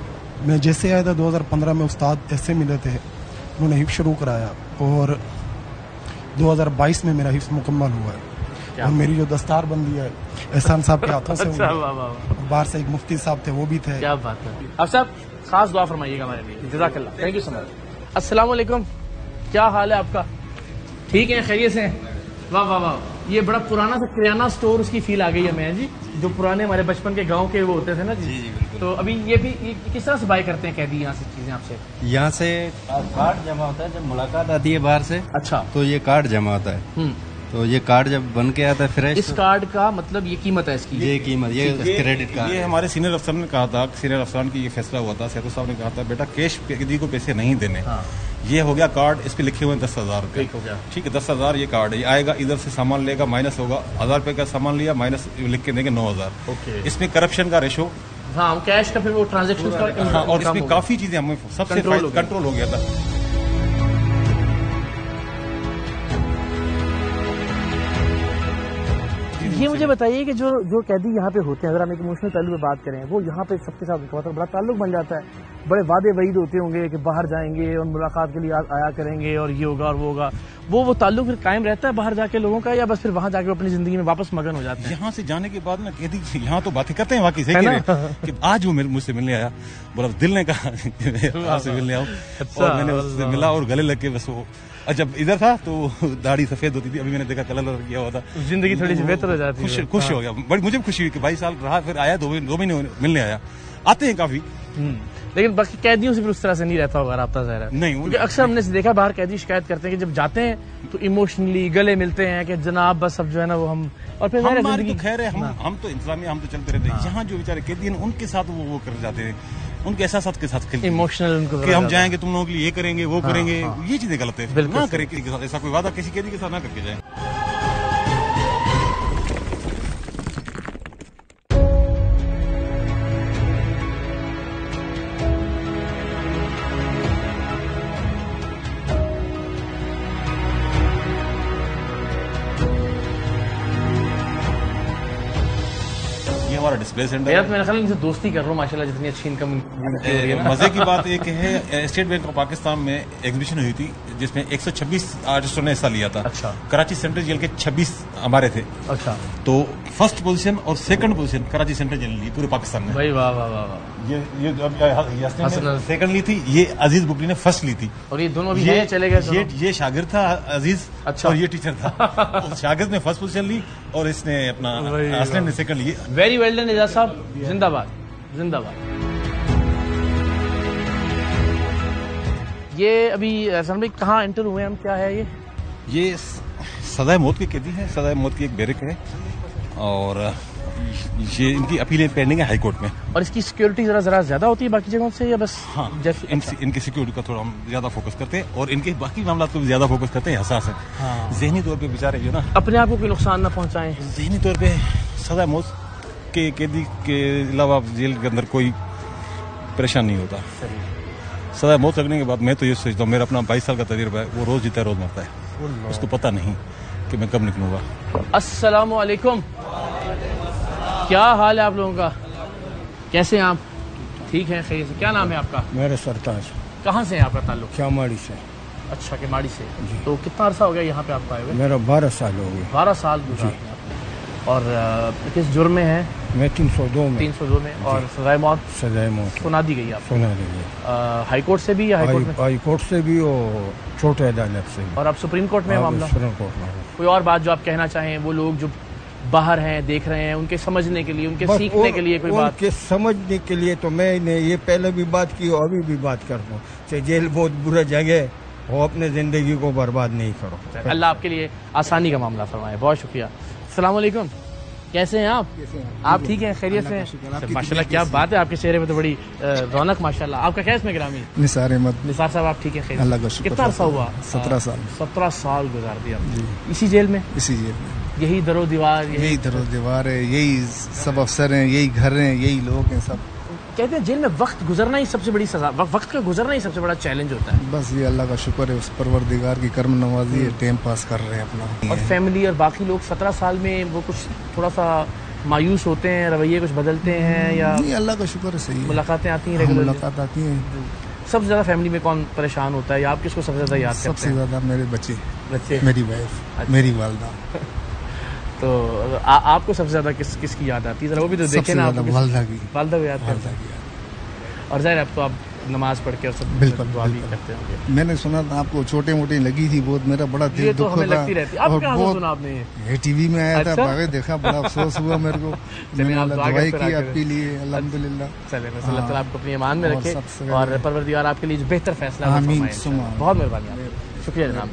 M: मैं जैसे आया था 2015 में उस्ताद ऐसे मिले थे, उन्होंने हिफ्ज शुरू कराया और 2022 में मेरा हिफ्ज मुकम्मल हुआ है। और मेरी जो दस्तार बंदी है एहसान साहब के हाथों से हुई है। बाहर से एक मुफ्ती साहब थे, वो भी थे।
A: क्या बात है। अब साहब खास दुआ फरमाइएगा हमारे लिए। जज़ाकल्लाह, थैंक यू सो मच। अस्सलाम वालेकुम, क्या हाल है आपका? ठीक है, खैरियत से? वाह वाह वाह, ये बड़ा पुराना सा किराना स्टोर, उसकी फील आ गई है मैं जी, जो पुराने हमारे बचपन के गांव के वो होते थे ना जी। तो अभी ये भी किस तरह से बाय करते हैं कैदी यहाँ से चीजें आपसे?
N: यहाँ से कार्ड जमा होता है जब मुलाकात आती है बाहर से।
A: अच्छा।
N: तो ये कार्ड जमा होता है। तो ये कार्ड जब बन के आता है फ्रेश,
A: इस कार्ड का मतलब ये कीमत है इसकी?
N: ये कीमत, ये क्रेडिट कार्ड।
B: ये हमारे सीनियर अफसर ने कहा था, सीनियर अफसरान की ये फैसला हुआ था, सेहत साहब ने कहा था बेटा कैश कैदी को पैसे नहीं देने। ये हो गया कार्ड, इस पे लिखे हुए 10,000 रुपये। ठीक है, 10,000 ये कार्ड है। ये आएगा, इधर से सामान लेगा, माइनस होगा, 1,000 रुपये का सामान लिया, माइनस लिख के देंगे 9,000। इसमें करप्शन का रेशो,
A: हाँ, कैश का फिर वो ट्रांजेक्शन का,
B: और इसमें काफी चीजें हमें सबसे कंट्रोल हो गया था।
A: ये मुझे बताइए कि जो कैदी यहाँ पे होते हैं, अगर हम एक इमोशनल पहलू पे बात करें, वो यहाँ पे सबके साथ उनका बड़ा ताल्लुक बन जाता है, बड़े वादे वईद होते होंगे कि बाहर जाएंगे और मुलाकात के लिए आया करेंगे और ये होगा और वो होगा, वो ताल्लुक फिर कायम रहता है बाहर जाके लोगों का, या बस फिर वहाँ जाके अपनी जिंदगी में वापस मगन हो जाते हैं?
B: यहाँ से जाने के बाद ना कैदी यहाँ तो बातें करते हैं वाकई से कि आज वो मुझसे मिलने आया, बोला दिल ने कहा आपसे मिलने आओ, और मैंने उससे मिला और गले लग के बस वो जब इधर था तो दाढ़ी सफेद होती थी, अभी मैंने देखा कलर किया हुआ था,
A: जिंदगी थोड़ी सी बेहतर हो जाती है।
B: खुश हो गया, बड़ी मुझे खुशी हुई कि 22 साल रहा, फिर आया 2 महीने मिलने आया। आते हैं काफी,
A: लेकिन बाकी कैदियों से भी उस तरह से नहीं रहता होगा राब्ता ज़ाहिर है?
B: नहीं,
A: क्योंकि अक्सर हमने देखा बाहर कैदी शिकायत करते हैं कि जब जाते हैं तो इमोशनली गले मिलते हैं कि जनाब बस अब जो है ना वो हम, और फिर
B: हमारी तो खैर है, हम तो इंतजामिया, हम तो चलते रहते हैं। यहाँ जो बेचारे कैदी हैं उनके साथ वो कर जाते हैं, उनके एहसास के साथ खेलते हैं,
A: इमोशनल उनको
B: कि हम जाएंगे तुम लोगों के लिए ये करेंगे वो करेंगे, ये चीजें गलत है। ना करें किसी के साथ ऐसा कोई वादा, किसी कैदी के साथ ना करके जाए। हमारा डिस्प्ले सेंटर है।
A: मेरा ख्याल इनसे दोस्ती कर रहा हूँ माशाल्लाह, जितनी अच्छी इनकम
B: मजे की बात एक है, स्टेट बैंक ऑफ पाकिस्तान में एग्जीबिशन हुई थी जिसमें 126 आर्टिस्टों ने हिस्सा लिया था।
A: अच्छा।
B: कराची सेंट्रल जेल के 26 हमारे थे।
A: अच्छा।
B: तो फर्स्ट पोजीशन और second position Karachi central jail ली पूरे पाकिस्तान में।
A: भाई वाह वाह वाह।
B: ये सेकंड ली थी, ये अजीज बुकली ने फर्स्ट ली थी।
A: और ये दोनों अभी नए चले गए?
B: ये शागिर्द था अजीज।
A: अच्छा।
B: और ये टीचर था। शागिर्द ने फर्स्ट पोजीशन ली और इसने अपना असलम ने सेकंड ली।
A: वेरी वेल डन एजाज साहब, जिंदाबाद जिंदाबाद। ये अभी सर भाई कहाँ एंटर हुए हम, क्या है ये
B: सजाए मौत की कैदी है, सजाए मौत की एक बैरिक है और ये इनकी अपीलें पेंडिंग है हाई कोर्ट में।
A: और इसकी सिक्योरिटी जरा ज्यादा होती है बाकी जगहों से या बस?
B: हाँ, इनकी सिक्योरिटी का थोड़ा हम ज्यादा फोकस करते हैं और इनके बाकी मामला को भी ज्यादा फोकस करते हैं। हसास है।
A: हाँ।
B: जहनी तौर पे बेचारे जो ना
A: अपने आप को कोई नुकसान ना पहुंचाएं।
B: जहनी तौर पे सजा मौत के कैदी के अलावा जेल के अंदर कोई परेशान नहीं होता। सजा मौत लगने के बाद मैं तो ये सोचता हूँ, मेरा अपना 22 साल का तजुर्बा है, वो रोज जीता है रोज मरता है, उसको पता नहीं कि मैं कब निकलूंगा।
A: अस्सलामु अलैकुम, क्या हाल है आप लोगों का? कैसे हैं आप? ठीक है, खैर से। क्या नाम है आपका?
O: मेरा सरताज।
A: कहाँ से है आपका ताल्लुक?
O: क्यामाड़ी से।
A: अच्छा, केमाड़ी से। तो कितना अरसा हो गया यहाँ पे आपको आए हुए?
O: मेरा 12 साल हो गए।
A: 12 साल गुजारे। और किस जुर्म में है?
O: मैं 302 में।
A: 302 में। और सजाए मौत?
O: सजाए मौत
A: सुना दी गई आपको?
O: सुना दी गई।
A: हाई कोर्ट से भी या
O: हाई कोर्ट से भी और छोटे अदालत से भी।
A: और अब सुप्रीम कोर्ट में मामला?
O: सुप्रीम कोर्ट में।
A: कोई और बात जो आप कहना चाहें, वो लोग जो बाहर हैं देख रहे हैं, उनके समझने के लिए, उनके सीखने के लिए कोई बात?
O: उनके समझने के लिए तो मैंने ये पहले भी बात की और अभी भी बात करता हूँ, जेल बहुत बुरा जगह, वो अपने जिंदगी को बर्बाद नहीं करो।
A: अल्लाह आपके लिए आसानी का मामला फरमाए। बहुत शुक्रिया। अस्सलाम वालेकुम, कैसे हैं आप? आप ठीक हैं, खैरियत से हैं? माशाल्लाह, क्या बात है, आपके चेहरे पे तो बड़ी रौनक माशाल्लाह। आपका क्या इसमें गिरामी?
P: निसार अहमद।
A: निसार साहब, आप ठीक हैं?
P: अल्लाह का शुक्र।
A: कितना अर्सा हुआ?
P: 17 साल।
A: 17 साल गुजार दिया इसी जेल में?
P: इसी जेल में।
A: यही दरो दीवार?
P: यही दरो दीवार है, यही सब अफसर हैं, यही घर हैं, यही लोग हैं सब।
A: कहते हैं जेल में वक्त गुजरना ही सबसे बड़ी सजा, वक्त का गुजरना ही सबसे बड़ा चैलेंज होता है।
P: बस ये अल्लाह का शुक्र है, उस परवरदिगार की कर्म नवाजी है, टाइम पास कर रहे हैं अपना।
A: और फैमिली और बाकी लोग 17 साल में वो कुछ थोड़ा सा मायूस होते हैं, रवैये कुछ बदलते हैं या?
P: नहीं, अल्लाह का शुक्र है, सही है।
A: मुलाकातें आती हैं रेगुलर?
P: मुलाकात आती हैं।
A: सबसे ज्यादा फैमिली में कौन परेशान होता है या आप किसको सबसे ज्यादा याद करते हैं?
P: सबसे ज्यादा मेरे बच्चे, मेरी वाइफ,
A: अच्छा।
P: मेरी वालदा।
A: तो आपको सबसे ज्यादा किसकी याद आती है? जरा वो भी तो देखे ना।
P: वालदा की।
A: वालदा को याद करते हैं। और जाहिर अब तो आप नमाज पढ़ के और सब
P: बिल्कुल
A: दुआ भी करते होंगे।
P: मैंने सुना था आपको छोटे मोटी लगी थी बहुत, मेरा बड़ा दिल दुख
A: हमें लगती रहती है। अब कहाँ से सुना आपने?
P: ये टीवी में आया
A: अच्छा?
P: था, बागे देखा, बड़ा अफसोस हुआ मेरे को। मैंने दुआएं की आपके लिए, अल्हम्दुलिल्लाह।
A: चले, अल्लाह ताला आपको अपनी ईमान में रखे और परवरदिगार आपके लिए बेहतर फैसला।
P: आमीन।
A: बहुत मेहरबानी, शुक्रिया जनाब,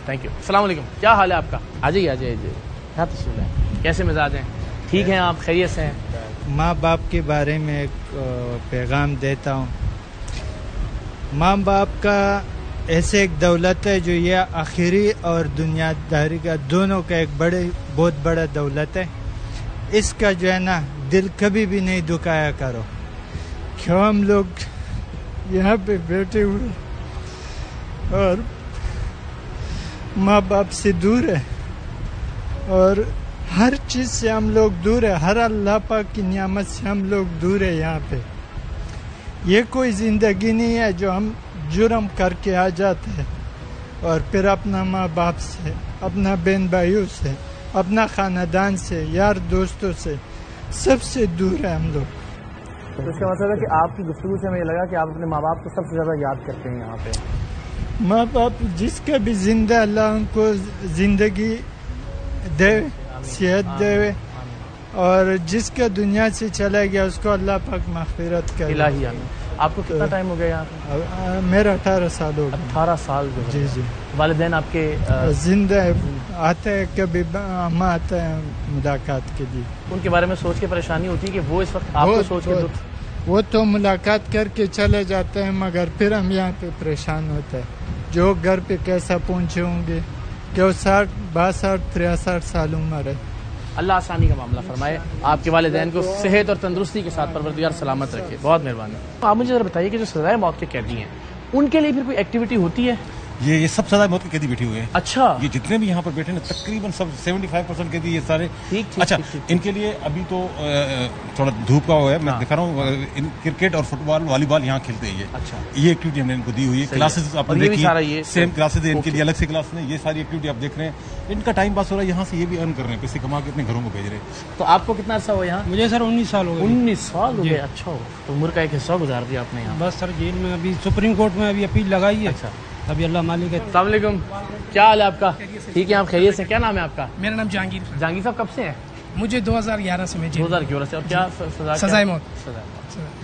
A: थैंक यू। अस्सलाम वालेकुम, क्या हाल है आपका? आ जाइए, आ जाइए। क्या तशरीफ है? कैसे मिजाज हैं? ठीक हैं आप? खैरियत से हैं?
Q: माँ बाप के बारे में एक पैगाम देता हूँ। माँ बाप का ऐसे एक दौलत है जो ये आखिरी और दुनियादारी का दोनों का एक बहुत बड़ा दौलत है। इसका जो है ना दिल कभी भी नहीं दुखाया करो। क्यों हम लोग यहाँ पे बैठे हुए और माँ बाप से दूर है और हर चीज़ से हम लोग दूर है, हर अल्लाह पाक की नियामत से हम लोग दूर है। यहाँ पे ये कोई ज़िंदगी नहीं है जो हम जुर्म करके आ जाते हैं और फिर अपना माँ बाप से, अपना बहन भाइयों से, अपना ख़ानदान से, यार दोस्तों से, सबसे दूर है हम लोग।
A: तो इसका मतलब है कि आपकी गुफ्तगू से मुझे लगा कि आप अपने माँ बाप को सबसे ज़्यादा याद करते हैं यहाँ पे।
Q: माँ बाप जिसका भी जिंदा, अल्लाह उनको ज़िंदगी दे, सेहत दे, और जिसका दुनिया से चला गया उसको अल्लाह पाक मग़फ़िरत करे।
A: इलाही आमीन। आपको कितना टाइम हो गया यहाँ पे?
Q: मेरा 18 साल हो गया।
A: 18 साल?
Q: जी जी।
A: वालिदैन आपके
Q: जिंदा है, आते हैं कभी, अम्मा आता है मुलाकात के लिए।
A: उनके बारे में सोच के परेशानी होती है कि वो इस वक्त आपको सोच के दुख?
Q: वो तो मुलाकात करके चले जाते हैं मगर फिर हम यहाँ पे परेशान होते हैं। जो घर पे कैसा पहुँचे होंगे, क्यों 60, 62, 63 साल उम्र है।
A: अल्लाह आसानी का मामला फरमाए, आपके वालिदैन को सेहत और तंदुरुस्ती के साथ परवरदिगार सलामत रखे। बहुत मेहरबानी। आप मुझे जरा बताइए कि जो सजाए मौत के कैदी हैं उनके लिए फिर कोई एक्टिविटी होती है?
B: ये सब सजा मौत के कैदी बैठे हुए हैं।
A: अच्छा।
B: ये जितने भी यहाँ पर बैठे हैं तकरीबन सब 75% कैदी ये सारे।
A: ठीक।
B: अच्छा, इनके लिए अभी तो थोड़ा धूप का है, मैं दिखा रहा हूँ, क्रिकेट और फुटबॉल, वॉलीबॉल यहाँ खेलते हैं ये।
A: अच्छा।
B: ये एक्टिविटी हमने इनको दी हुई है। क्लासेस आपने देखी, सेम क्लासेस है इनके लिए, अलग से क्लास में ये सारी एक्टिविटी आप देख रहे हैं। इनका टाइम पास हो रहा है, यहाँ से ये भी अर्न कर रहे हैं, पैसे कमा के अपने घरों को भेज रहे हैं।
A: तो आपको कितना अर्सा हुआ यहाँ?
R: मुझे सर 19 साल हो गए।
A: 19 साल हो गए? अच्छा हो, तो उम्र का एक हिस्सा गुजार दिया आपने यहाँ।
R: बस सर जेल में अभी सुप्रीम कोर्ट में अभी अपील लगाई है।
A: अच्छा।
R: अभी अल्लाह मालिक है।
A: अस्सलाम वालेकुम, क्या हाल है आपका? ठीक है आप खैरियत से? क्या नाम है आपका?
S: मेरा नाम जहांगीर।
A: जहांगीर साहब कब से हैं?
S: मुझे 2011 से। मैं
A: 2011 से। और क्या
S: सजाए मौत?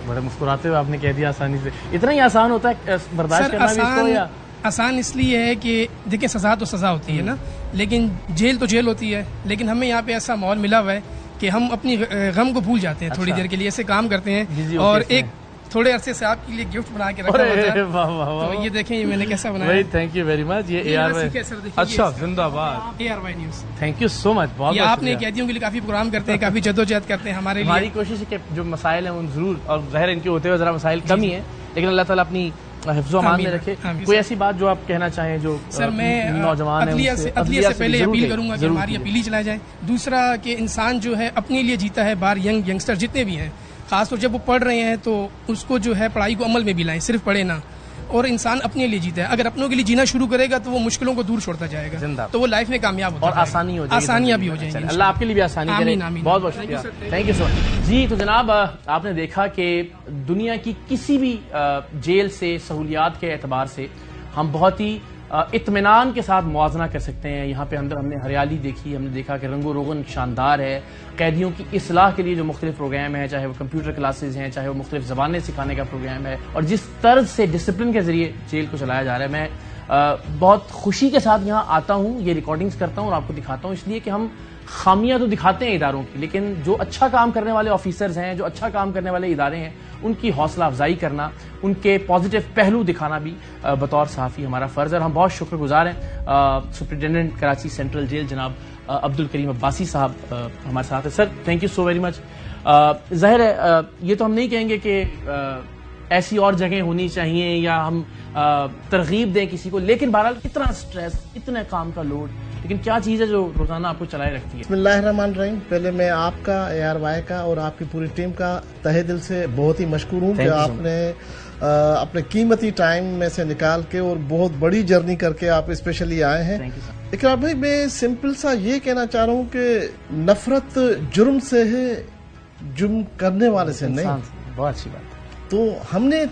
A: बड़े मुस्कुराते हुए आपने कह दिया आसानी से। इतना ही आसान होता है बर्दाश्त करना भी इसको? या
S: आसान इसलिए है कि देखिए सज़ा तो सज़ा होती है ना, लेकिन जेल तो जेल होती है। लेकिन हमें यहाँ पे ऐसा माहौल मिला हुआ है कि हम अपनी गम को भूल जाते हैं थोड़ी देर के लिए, ऐसे काम करते हैं। और एक थोड़े अरसे से आपके लिए गिफ्ट बना के रखा हुआ था, तो ये देखें, ये मैंने कैसा बनाया।
A: Thank you very much. ये ARY, अच्छा, जिंदाबाद,
S: ARY news,
A: thank you so much. बहुत
S: ये आपने कैदियों के लिए काफी प्रोग्राम करते हैं, काफी जद्दोजहद करते हैं हमारे लिए।
A: हमारी कोशिश है कि जो मसाइल हैं उन जरूर, और ज़ाहिर इनके होते हुए जरा मसाइल कम ही है, लेकिन अल्लाह ताला अपनी हिफ्ज़-ओ-अमान में रखे। कोई ऐसी बात जो आप कहना चाहें जो
S: सर, मैं
A: नौजवान
S: अदलिया से पहले अपील करूंगा कि हमारी अपील चला जाए। दूसरा कि इंसान जो है अपने लिए जीता है, बार यंगस्टर जितने भी हैं, खासतौर जब वो पढ़ रहे हैं तो उसको जो है पढ़ाई को अमल में भी लाएं, सिर्फ पढ़े ना। और इंसान अपने लिए जीता है, अगर अपनों के लिए जीना शुरू करेगा तो वो मुश्किलों को दूर छोड़ता जाएगा, तो वो लाइफ में कामयाब होता है और
A: आसानी हो जाएगी,
S: आसानियां भी हो जाएंगी।
A: अल्लाह आपके लिए भी आसानी करे। बहुत बहुत शुक्रिया, थैंक यू सो मच जी। तो जनाब, आपने देखा कि दुनिया की किसी भी जेल से सहूलियात के एतबार से हम बहुत ही इत्मीनान के साथ मुआवजा कर सकते हैं। यहाँ पे अंदर हमने हरियाली देखी, हमने देखा कि रंगो रोगन शानदार है। कैदियों की इस्लाह के लिए जो मुख्तलिफ प्रोग्राम है, चाहे वो कंप्यूटर क्लासेज हैं, चाहे वो मुख्तलिफ ज़बानें सिखाने का प्रोग्राम है, और जिस तर्ज से डिसिप्लिन के जरिए जेल को चलाया जा रहा है, मैं बहुत खुशी के साथ यहाँ आता हूँ, ये रिकॉर्डिंग्स करता हूँ और आपको दिखाता हूँ, इसलिए कि हम खामियां तो दिखाते हैं इदारों की, लेकिन जो अच्छा काम करने वाले ऑफिसर्स हैं, जो अच्छा काम करने वाले इदारे हैं, उनकी हौसला अफजाई करना, उनके पॉजिटिव पहलू दिखाना भी बतौर सहाफ़ी हमारा फ़र्ज़ है। और हम बहुत शुक्रगुजार हैं सुप्रिटेंडेंट कराची सेंट्रल जेल जनाब अब्दुल करीम अब्बासी साहब हमारे साथ है। Sir, thank you so very much. ज़ाहिर है ये तो हम नहीं कहेंगे कि ऐसी और जगह होनी चाहिए या हम तरगीब दें किसी को, लेकिन बहरहाल इतना स्ट्रेस, इतना काम का लोड, लेकिन क्या चीज़ है जो रोजाना आपको चलाए रखती है?
T: बिस्मिल्लाहिर्रहमानिर्रहीम। पहले मैं आपका, ARY का और आपकी पूरी टीम का तहे दिल से बहुत ही मशकूर हूँ कि आपने अपने कीमती टाइम में से निकाल के और बहुत बड़ी जर्नी करके आप स्पेशली आए हैं। इकरार भाई, मैं सिंपल सा ये कहना चाह रहा हूँ कि नफरत जुर्म से है, जुर्म करने वाले से नहीं।
A: बहुत अच्छी बात।
T: तो हमने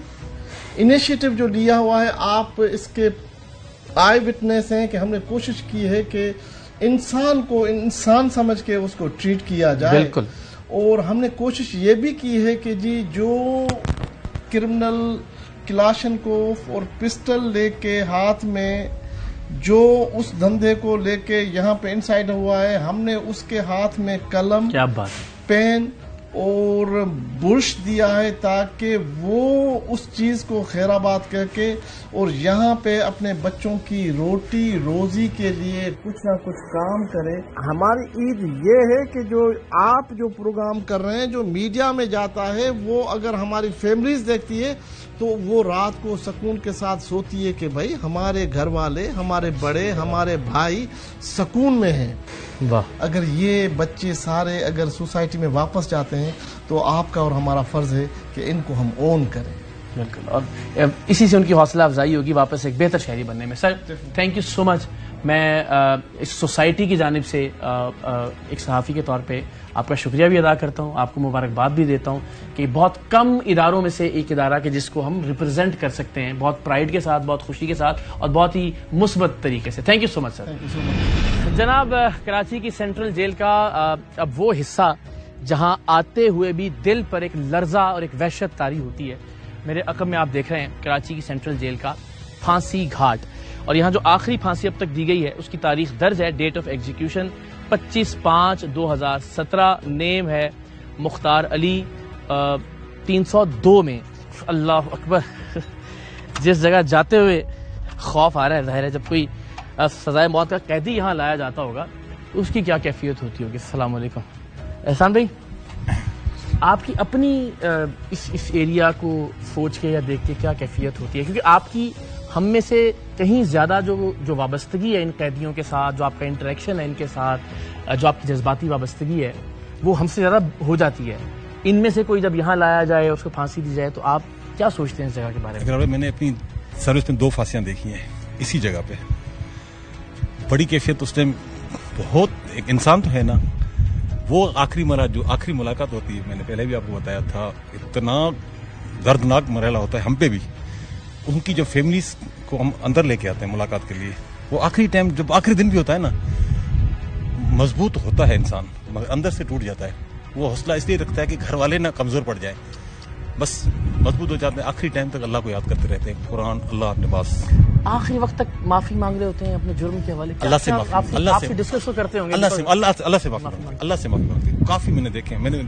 T: इनिशिएटिव जो लिया हुआ है, आप इसके आई विटनेस हैं कि हमने कोशिश की है कि इंसान को इंसान समझ के उसको ट्रीट किया जाए।
A: बिल्कुल।
T: और हमने कोशिश ये भी की है कि जी जो क्रिमिनल क्लाशनकोफ और पिस्टल लेके हाथ में जो उस धंधे को लेके यहाँ पे इनसाइड हुआ है, हमने उसके हाथ में कलम,
A: क्या बात,
T: पेन और बुरश दिया है ताकि वो उस चीज को खैराबाद करके और यहाँ पे अपने बच्चों की रोटी रोजी के लिए कुछ ना कुछ काम करे। हमारी ईद ये है कि जो आप जो प्रोग्राम कर रहे हैं, जो मीडिया में जाता है, वो अगर हमारी फैमिलीज देखती है तो वो रात को सुकून के साथ सोती है कि भाई हमारे घर वाले, हमारे बड़े, हमारे भाई सुकून में हैं।
A: वाह।
T: अगर ये बच्चे सारे अगर सोसाइटी में वापस जाते हैं तो आपका और हमारा फर्ज है कि इनको हम ओन करें।
A: बिल्कुल, और इसी से उनकी हौसला अफजाई होगी वापस एक बेहतर शहरी बनने में। Sir, thank you so much. मैं इस सोसाइटी की जानिब से एक सहाफ़ी के तौर पे आपका शुक्रिया भी अदा करता हूँ, आपको मुबारकबाद भी देता हूँ कि बहुत कम इदारों में से एक इदारा के जिसको हम रिप्रेजेंट कर सकते हैं, बहुत प्राइड के साथ, बहुत खुशी के साथ और बहुत ही मुस्बत तरीके से। Thank you so much sir. जनाब, कराची की सेंट्रल जेल का अब वो हिस्सा जहां आते हुए भी दिल पर एक लर्जा और एक वहशत तारी होती है, मेरे अकब में आप देख रहे हैं कराची की सेंट्रल जेल का फांसी घाट। और यहाँ जो आखिरी फांसी अब तक दी गई है उसकी तारीख दर्ज है, डेट ऑफ एग्जीक्यूशन 25/5/2017। नेम है मुख्तार अली, 302 में। अल्लाह अकबर, जिस जगह जाते हुए खौफ आ रहा है। जाहिर है जब कोई सजाए मौत का कैदी यहाँ लाया जाता होगा तो उसकी क्या कैफियत होती होगी। अस्सलाम वालेकुम। एहसान भाई, आपकी अपनी इस एरिया को सोच के या देख के क्या कैफियत होती है? क्योंकि आपकी हम में से कहीं ज्यादा जो वाबस्तगी है इन कैदियों के साथ, जो आपका इंटरेक्शन है इनके साथ, जो आपकी जज्बाती वाबस्तगी है, वो हमसे ज्यादा हो जाती है। इनमें से कोई जब यहाँ लाया जाए, उसको फांसी दी जाए, तो आप क्या सोचते हैं इस जगह के बारे में?
B: मैंने अपनी सर्विस में 2 फांसियां देखी हैं इसी जगह पे। बड़ी कैफियत उस टाइम बहुत, एक इंसान तो है ना, वो जो आखिरी मुलाकात होती है, मैंने पहले भी आपको बताया था, इतना दर्दनाक मरहला होता है हम पे भी। उनकी जो फैमिलीज को हम अंदर लेके आते हैं मुलाकात के लिए, वो आखिरी टाइम जब आखिरी दिन भी होता है ना, मजबूत होता है इंसान, मगर अंदर से टूट जाता है। वो हौसला इसलिए रखता है कि घर वाले ना कमजोर पड़ जाए, बस मजबूत हो जाते हैं। आखिरी टाइम तक अल्लाह को याद करते रहते हैं, कुरान अल्लाह अपने पास।
A: आखिरी वक्त तक माफी मांग रहे होते हैं अपने जुर्म के हवाले।
B: अल्लाह से माफी,
A: आपसे डिस्कस करते होंगे।
B: अल्लाह से माफी मांगते हैं। काफी मैंने देखे हैं, मैंने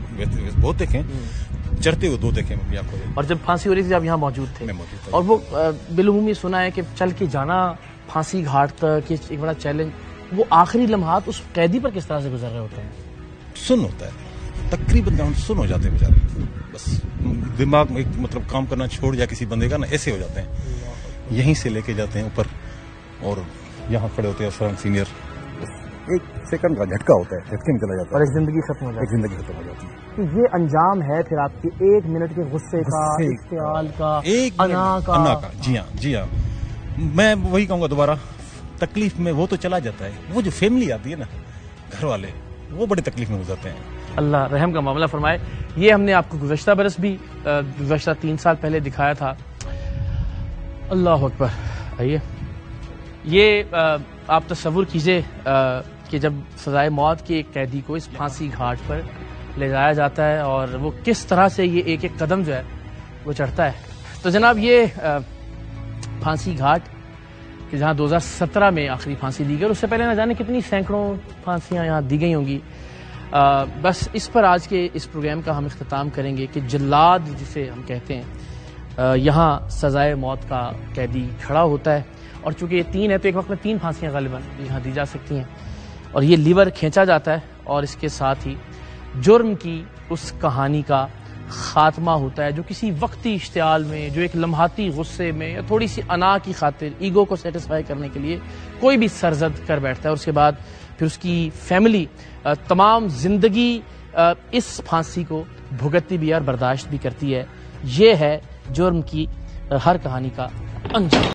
B: बहुत देखे हैं, चढ़ते हुए 2 देखे हैं आपको।
A: और जब फांसी हो रही थी आप यहाँ मौजूद थे?
B: मैं मौजूद था।
A: और वो बिलूमी सुना है कि चल के जाना फांसी घाट तक ये एक बड़ा चैलेंज, वो आखिरी लम्हात उस कैदी पर किस तरह से गुजर रहे होते हैं?
B: सुन होता है, तकरीबन सुन हो जाते हैं बेचारे, बस दिमाग में मतलब काम करना छोड़ जाए किसी बंदे का ना, ऐसे हो जाते हैं। यहीं से लेके जाते हैं ऊपर और यहाँ खड़े होते हैं अफसरान सीनियर, 1 सेकंड का झटका होता है, झटके में चला जाता है
A: और एक जिंदगी खत्म हो जाती है।
B: एक जिंदगी खत्म हो जाती है।
A: तो ये अंजाम है फिर आपके 1 मिनट के गुस्से का, इश्तियाल का, अना का।
B: जी हाँ, मैं वही कहूँगा दोबारा, तकलीफ में वो तो चला जाता है, वो जो फैमिली आती है ना, घर वाले, वो बड़ी तकलीफ में हो जाते हैं।
A: अल्लाह रहम का मामला फरमाए। ये हमने आपको गुज़श्ता बरस भी, गुज़श्ता 3 साल पहले दिखाया था। अल्लाह अकबर। आइए, ये आप तस्वुर कीजिए कि जब सजाए मौत के एक कैदी को इस फांसी घाट पर ले जाया जाता है और वो किस तरह से ये एक एक कदम जो है वो चढ़ता है। तो जनाब ये फांसी घाट कि जहाँ 2017 में आखिरी फांसी दी गई, और उससे पहले ना जाने कितनी सैकड़ों फांसियाँ यहाँ दी गई होंगी। बस इस पर आज के इस प्रोग्राम का हम इख्तिताम करेंगे कि जल्लाद जिसे हम कहते हैं, यहाँ सजाए मौत का कैदी खड़ा होता है, और चूंकि ये 3 है तो एक वक्त में 3 फांसियाँ गालिबन यहाँ दी जा सकती हैं, और ये लीवर खींचा जाता है और इसके साथ ही जुर्म की उस कहानी का खात्मा होता है जो किसी वक्ती इश्तियाल में, जो एक लम्हाती गुस्से में या थोड़ी सी अना की खातिर, ईगो को सेटिस्फाई करने के लिए कोई भी सरजद कर बैठता है, और उसके बाद फिर उसकी फैमिली तमाम जिंदगी इस फांसी को भुगतती भी और बर्दाश्त भी करती है। ये है जुर्म की हर कहानी का अंजाम।